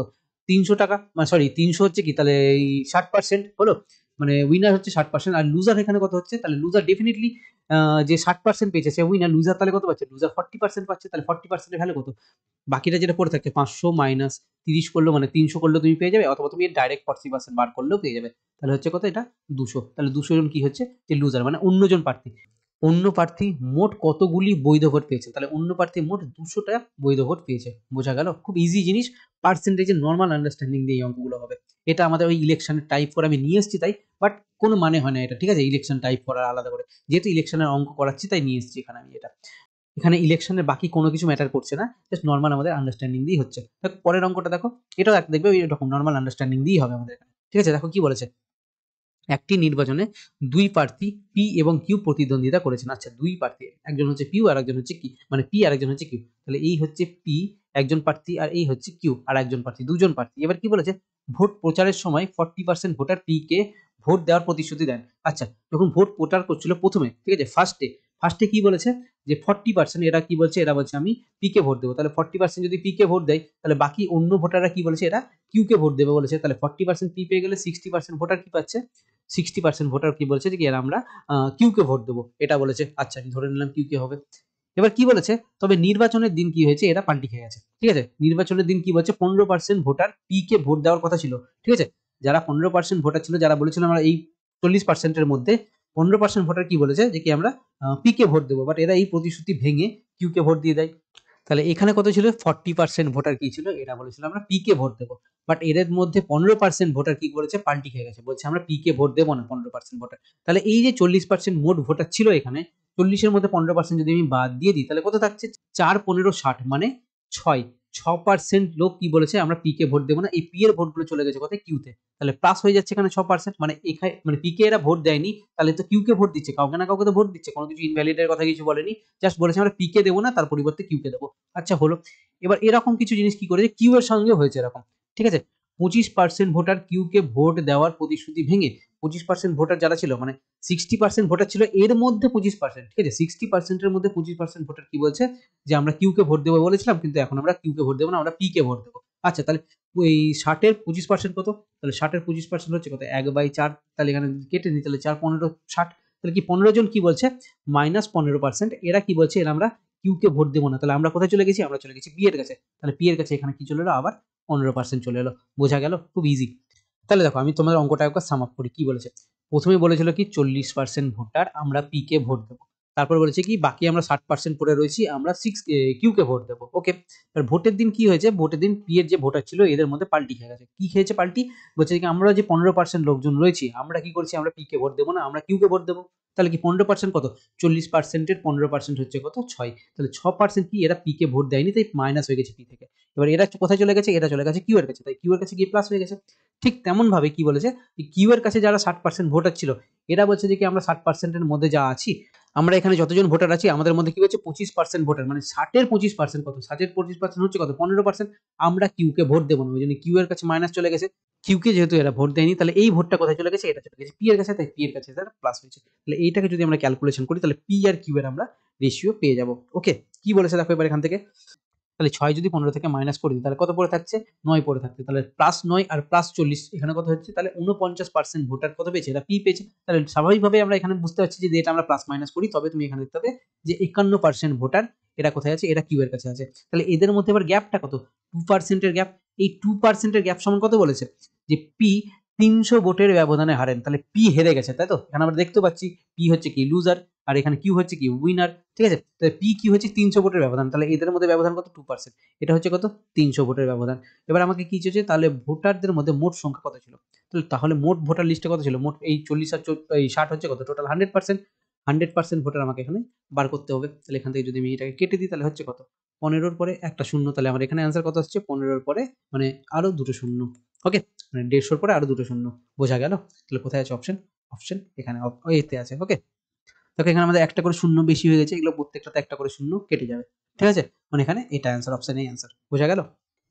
300 টাকা, মানে সরি 300 হচ্ছে কি তাহলে এই 60% হলো মানে উইনার হচ্ছে 60% আর লুজার এখানে কত হচ্ছে, তাহলে লুজার ডেফিনেটলি যে 60% পেয়েছে সে উইনার, লুজার তাহলে কত পাচ্ছে, লুজার 40% পাচ্ছে, তাহলে 40% এর ভ্যালু কত, বাকিটা যেটা পড়ে থাকে 500 মাইনাস 30 করলো মানে 300 করলেও তুমি পেয়ে যাবে, অথবা তুমি ডাইরেক্ট 40% বার করলেও পেয়ে যাবে, তাহলে হচ্ছে কত এটা 200, তাহলে 200 জন কি হচ্ছে যে লুজার মানে অন্যজন প্রার্থী। অন্য প্রার্থী মোট কতগুলি বৈধ ভোট পেয়েছে, তাহলে অন্য প্রার্থী মোট 200টা বৈধ ভোট পেয়েছে, বোঝা গেল, খুব ইজি জিনিস, পার্সেন্টেজের নর্মাল আন্ডারস্ট্যান্ডিং দিয়ে এই অঙ্কগুলো হবে। এটা আমাদের ওই ইলেকশনের টাইপ করে আমি নিয়ে এসেছি তাই, বাট কোনো মানে হয় না এটা, ঠিক আছে, ইলেকশন টাইপ করার আলাদা করে, যেহেতু ইলেকশনের অঙ্ক করাচ্ছি তাই নিয়ে এসেছি এখানে আমি এটা। এখানে ইলেকশনের বাকি কোনো কিছু ম্যাটার করছে না, জাস্ট নর্মাল আমাদের আন্ডারস্ট্যান্ডিং দিয়ে হচ্ছে। দেখো পরের অঙ্কটা দেখো, এটাও দেখবে এরকম নর্মাল আন্ডারস্ট্যান্ডিং দিয়েই হবে আমাদের এখানে, ঠিক আছে। দেখো কি বলেছে, একটি নির্বাচনে দুই প্রার্থী পি এবং কিউ প্রতিদ্বন্দ্বিতা করেছেন। আচ্ছা, দুই প্রার্থী, একজন হচ্ছে পিউ আর একজন হচ্ছে কি, মানে পি আর একজন হচ্ছে কিউ, তাহলে এই হচ্ছে পি একজন প্রার্থী আর এই হচ্ছে কিউ আর একজন প্রার্থী, দুজন প্রার্থী। এবার কি বলেছে, ভোট প্রচারের সময় 40% ভোটার পি কে ভোট দেওয়ার প্রতিশ্রুতি দেন। আচ্ছা, যখন ভোট প্রচার করছিল প্রথমে, ঠিক আছে, ফার্স্টে কি বলেছে যে 40%, এরা কি বলছে, এরা বলছে আমি পি কে ভোট দেবো, তাহলে 40% যদি পি কে ভোট দেয় তাহলে বাকি অন্য ভোটাররা কি বলেছে, এরা কিউ কে ভোট দেবে বলেছে, তাহলে 40% পি পেয়ে গেলে 60% ভোটার কি পাচ্ছে, 60% ভোটার কি বলছে যে কি এরা আমরা কিউ কে ভোট দেবো, এটা বলেছে। আচ্ছা, আমি ধরে নিলাম কিউ কে হবে। এবার কি বলেছে, তবে নির্বাচনের দিন কি হয়েছে, এরা পাল্টি খেয়ে গেছে, ঠিক আছে, নির্বাচনের দিন কি বলছে 15% ভোটার পি কে ভোট দেওয়ার কথা ছিল, ঠিক আছে, যারা 15% ভোটার ছিল, যারা বলেছিল আমরা এই 40%-এর মধ্যে 15% ভোটার কি বলেছে যে কি আমরা পি কে ভোট দেবো, বাট এরা এই প্রতিশ্রুতি ভেঙে কিউ কে ভোট দিয়ে দেয়। তাহলে এখানে কত ছিল, 40% ভোটার কি ছিল, এরা বলেছিল আমরা পি কে ভোট দেবো, বাট এদের মধ্যে 15% ভোটার কি করেছে, পাল্টি খেয়ে গেছে, বলছে আমরা পি কে ভোট দেবো না 15% ভোটার। তাহলে এই যে 40% মোট ভোটার ছিল এখানে, 40-এর মধ্যে 15% যদি আমি বাদ দিয়ে দিই তাহলে কত থাকছে, 4 15 60 মানে 6% লোক কি বলেছে আমরা পি কে ভোট দেবো না, এই পি এর ভোটগুলো চলে গেছে কোথায়, কিউতে, তাহলে প্লাস হয়ে যাচ্ছে এখানে 6%, মানে এখানে মানে পি কে এরা ভোট দেয়নি, তাহলে তো কিউ কে ভোট দিচ্ছে, কাউকে না কাউকে তো ভোট দিচ্ছে, কোনো কিছু ইনভ্যালিডের কথা কিছু বলেনি, জাস্ট বলেছে আমরা পি কে দেবো না, তার পরিবর্তে কিউ কে দেবো। আচ্ছা হলো, এবার এরকম কিছু জিনিস কি করেছে, কিউ এর সঙ্গে হয়েছে এরকম, ঠিক আছে, 25% ভোটার কিউ কে ভোট দেওয়ার প্রতিশ্রুতি ভেঙে 25% ভোটার যারা ছিল, মানে 60% ভোটার ছিল এর মধ্যে 25%, ঠিক আছে, 60%-এর মধ্যে 25% ভোটার কি বলছে যে আমরা কিউ কে ভোট দেবো বলেছিলাম, কিন্তু এখন আমরা কিউ কে ভোট দেবো না, আমরা পি কে ভোট দেবো। আচ্ছা, তাহলে ওই 60-এর 25% কত, তাহলে 60-এর 25% হচ্ছে কত, 1/4, তাহলে এখানে কেটে নিই, তাহলে 4 15 60, তাহলে কি 15 জন কি বলছে -15%, এরা কি বলছে, এরা আমরা কিউ কে ভোট দেবো না, তাহলে আমরা কোথায় চলে গেছি, আমরা চলে গেছি পি এর কাছে, তাহলে পি এর কাছে এখানে কি চলে এলো, আবার 15% চলে এলো, বোঝা গেল, খুব ইজি। তাহলে দেখো আমি তোমাদের অঙ্কটা একবার সাম আপ করি, কি বলেছে, প্রথমে বলেছিল কি 40% ভোটার আমরা পি কে ভোট দেবো, তারপর বলেছে কি বাকি আমরা 60% পড়ে রয়েছি, আমরা কিউ কে ভোট দেবো, ওকে। এবার ভোটের দিন কি হয়েছে, ভোটের দিন পি এর যে ভোটার ছিল এদের মধ্যে পাল্টি খেয়ে গেছে, কি খেয়েছে পাল্টি, বলছে কি আমরা যে 15% লোকজন রয়েছি আমরা কি করছি, আমরা পি কে ভোট দেবো না, আমরা কিউ কে ভোট দেবো, তাহলে কি 15% কত, 40%-এর 15% হচ্ছে কত 6, তাহলে 6% কি এরা পি কে ভোট দেয়নি, তাই মাইনাস হয়ে গেছে পি থেকে। এবার এরা কোথায় চলে গেছে, এরা চলে গেছে কিউ এর কাছে, তাই কিউ এর কাছে গিয়ে প্লাস হয়ে গেছে। ঠিক তেমন ভাবে কি বলেছে, কিউ এর কাছে যারা 60% ভোটার ছিল এরা বলছে যে কি আমরা 60%-এর মধ্যে যা আছি, আমরা এখানে যতজন ভোটার আছি আমাদের মধ্যে কি হচ্ছে 25% ভোটার, মানে 60-এর 25% কত, 60-এর 25% হচ্ছে কত 15%, আমরা কিউ কে ভোট দেবো না, ওই জন্য কিউ এর কাছে মাইনাস চলে গেছে, কিউ কে যেহেতু এরা ভোট দেয়নি তাহলে এই ভোটটা কোথায় চলে গেছে, এটা চলে গেছে পি এর কাছে, তাই পি এর কাছে তার প্লাস হয়েছে। তাহলে এইটাকে যদি আমরা ক্যালকুলেশন করি তাহলে পি আর কিউ এর আমরা রেশিও পেয়ে যাব, ওকে। কি বলেছে দেখো এবার এখান থেকে, তাহলে 6 যদি 15 থেকে মাইনাস করে দিই তাহলে কত পড়ে থাকছে, 9 পড়ে থাকছে, তাহলে +9 আর +40 এখানে কত হচ্ছে, তাহলে 49% ভোটার কত পেয়েছে, এটা পি পেয়েছে, তাহলে স্বাভাবিকভাবে আমরা এখানে বুঝতে পারছি যে এটা আমরা প্লাস মাইনাস করি তবে তুমি এখানে দেখতে হবে যে 51% ভোটার এরা কোথায় আছে, এরা কিউ এর কাছে আছে, তাহলে এদের মধ্যে এবার গ্যাপটা কত, 2% এর গ্যাপ, এই 2% এর গ্যাপ সমান কত বলেছে, যে পি 300 ভোটের ব্যবধানে হারেন, তাহলে পি হেরে গেছে, তাই তো, এখানে আমরা দেখতে পাচ্ছি পি হচ্ছে কি লুজার আর এখানে কিউ হচ্ছে কি উইনার, ঠিক আছে, তাহলে পি কি হচ্ছে 300 ভোটের ব্যবধান, তাহলে এদের মধ্যে ব্যবধান কত 2%, এটা হচ্ছে কত 300 ভোটের ব্যবধান। এবার আমাকে কি চেয়েছে, তাহলে ভোটারদের মধ্যে মোট সংখ্যা কত ছিল, তাহলে মোট ভোটার লিস্টে কত ছিল, মোট এই 40 আর এই 60 হচ্ছে কত, টোটাল 100% ভোটার আমাকে এখানে বার করতে হবে, তাহলে এখান থেকে যদি আমি এটাকে কেটে দিই তাহলে হচ্ছে কত, 15-র পরে একটা শূন্য, তাহলে আমার এখানে অ্যান্সার কত আসছে 15-র পরে মানে আরো দুটো শূন্য, ওকে, মানে 150-র পরে আরো দুটো শূন্য, বোঝা গেল। তাহলে কোথায় আছে অপশন, অপশন এখানে এতে আছে, ওকে। দেখো এখানে আমাদের একটা করে শূন্য বেশি হয়ে গেছে, এগুলো প্রত্যেকটাতে একটা করে শূন্য কেটে যাবে, ঠিক আছে, মানে এখানে এটা অ্যান্সার, অপশন এই অ্যান্সার, বোঝা গেল।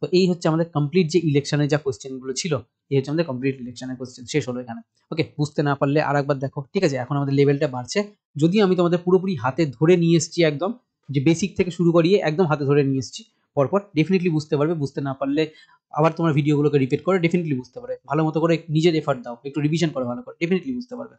তো এই হচ্ছে আমাদের কমপ্লিট যে ইলেকশনের যা কোশ্চেন গুলো ছিল, এই হচ্ছে আমাদের কমপ্লিট ইলেকশনের কোশ্চেন শেষ হলো এখানে, ওকে। বুঝতে না পারলে আরেকবার দেখো, ঠিক আছে, এখন আমাদের লেভেলটা বাড়ছে, যদি আমি তোমাদের পুরোপুরি হাতে ধরে নিয়ে এসেছি একদম, যে বেসিক থেকে শুরু করিয়ে একদম হাতে ধরে নিয়ে এসেছি, পরপর ডেফিনেটলি বুঝতে পারবে। বুঝতে না পারলে আবার তোমার ভিডিওগুলোকে রিপিট করে ডেফিনেটলি বুঝতে পারবে। ভালো মতো করে নিজের এফর্ট দাও, একটু রিভিশন করো ভালো করে, ডেফিনেটলি বুঝতে পারবে।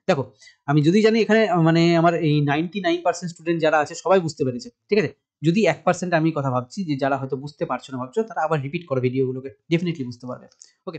দেখো, আমি যদি জানি এখানে মানে আমার এই 99% স্টুডেন্ট যারা আছে সবাই বুঝতে পেরেছে, ঠিক আছে? যদি 1% আমি কথা ভাবছি যে যারা হয়তো বুঝতে পারছো না ভাবছো, তারা আবার রিপিট করো ভিডিওগুলোকে, ডেফিনেটলি বুঝতে পারবে। ওকে?